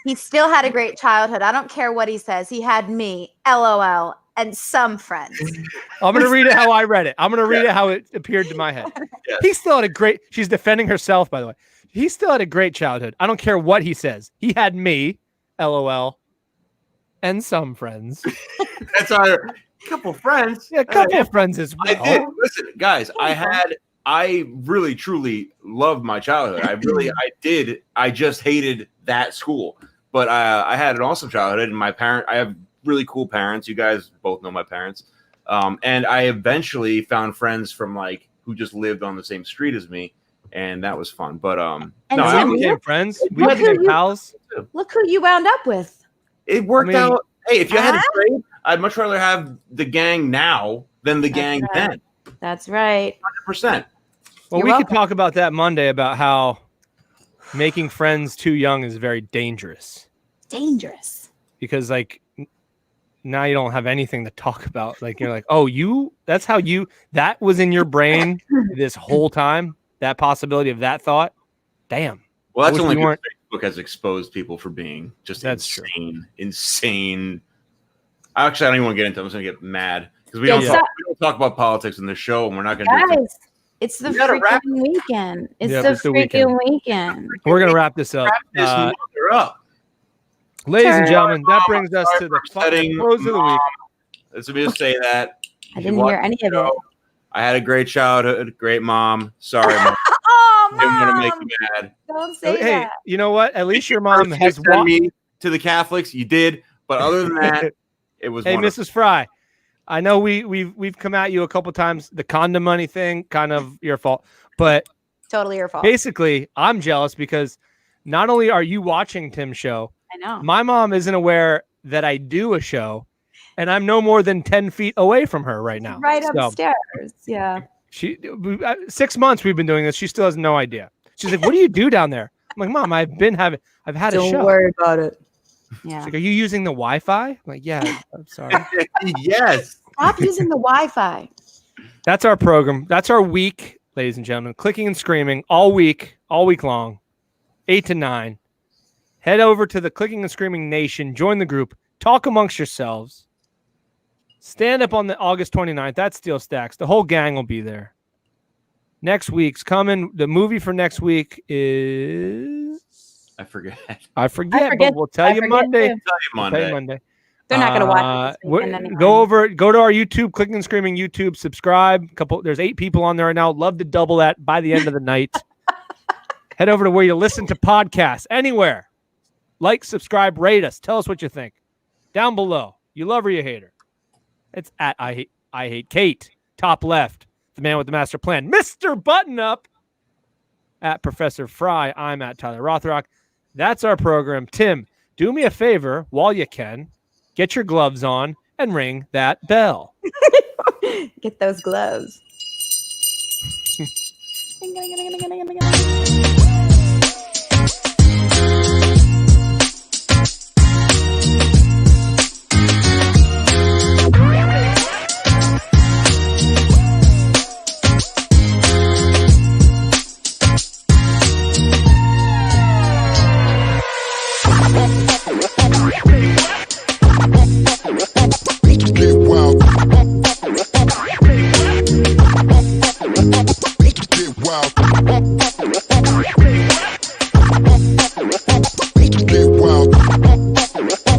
He still had a great childhood. I don't care what he says. He had me, LOL, and some friends. I'm going to read it how I read it. I'm going to read it how it appeared to my head. Yes. He still had a great, she's defending herself, by the way. He still had a great childhood. I don't care what he says. He had me, LOL, and some friends. That's our couple friends. Yeah, a couple of friends as well. I did. Listen, guys, I really truly loved my childhood. I just hated that school. But I had an awesome childhood, and I have really cool parents. You guys both know my parents. And I eventually found friends from who just lived on the same street as me, and that was fun. But we became friends. We became pals. Look who you wound up with. It worked out. Hey, if you had to trade, I'd much rather have the gang now than the gang then. That's right. 100%. Well, we could talk about that Monday about how making friends too young is very dangerous. Dangerous. Because now you don't have anything to talk about. You're like, oh, that was in your brain this whole time. That possibility of that thought. Damn. Well, that's only because Facebook has exposed people for being just insane. Actually, I don't even want to get into it. I'm just going to get mad because we don't talk about politics in the show, and we're not going to do it. It's the freaking weekend. It's the freaking weekend. We're going to wrap this up. Ladies and gentlemen, that brings us to the close of the week. Let me just say that. I didn't hear any of it. I had a great childhood, great mom. Sorry, Mom. Oh, Didn't want to make you mad. Don't say that. Hey, you know what? At least your mom has sent me to the Catholics. You did, but other than that, it was. Hey, wonderful. Mrs. Fry, I know we've come at you a couple times. The condom money thing, kind of your fault, but totally your fault. Basically, I'm jealous because not only are you watching Tim's show, I know my mom isn't aware that I do a show, and I'm no more than 10 feet away from her right now. Right upstairs. Yeah. 6 months we've been doing this. She still has no idea. She's like, "What do you do down there?" I'm like, "Mom, I've had a show." Don't worry about it. Yeah. She's like, "Are you using the Wi-Fi?" I'm like, "Yeah, I'm sorry." Yes. Stop using the Wi-Fi. That's our program. That's our week, ladies and gentlemen. Clicking and screaming all week long, 8 to 9. Head over to the Clicking and Screaming Nation. Join the group. Talk amongst yourselves. Stand up on the August 29th. That's Steel Stacks. The whole gang will be there. Next week's coming. The movie for next week is... I forget, but we'll tell you Monday. Monday. They're not going to watch it this weekend anyway. Go to our YouTube, Clicking and Screaming YouTube, subscribe. There's 8 people on there right now. Love to double that by the end of the night. Head over to where you listen to podcasts, anywhere. Like, subscribe, rate us. Tell us what you think. Down below. You love or you hate her. It's at I hate Kate. Top left. The man with the master plan. Mr. Button Up. At Professor Fry. I'm at Tyler Rothrock. That's our program. Tim, do me a favor while you can. Get your gloves on and ring that bell. Get those gloves.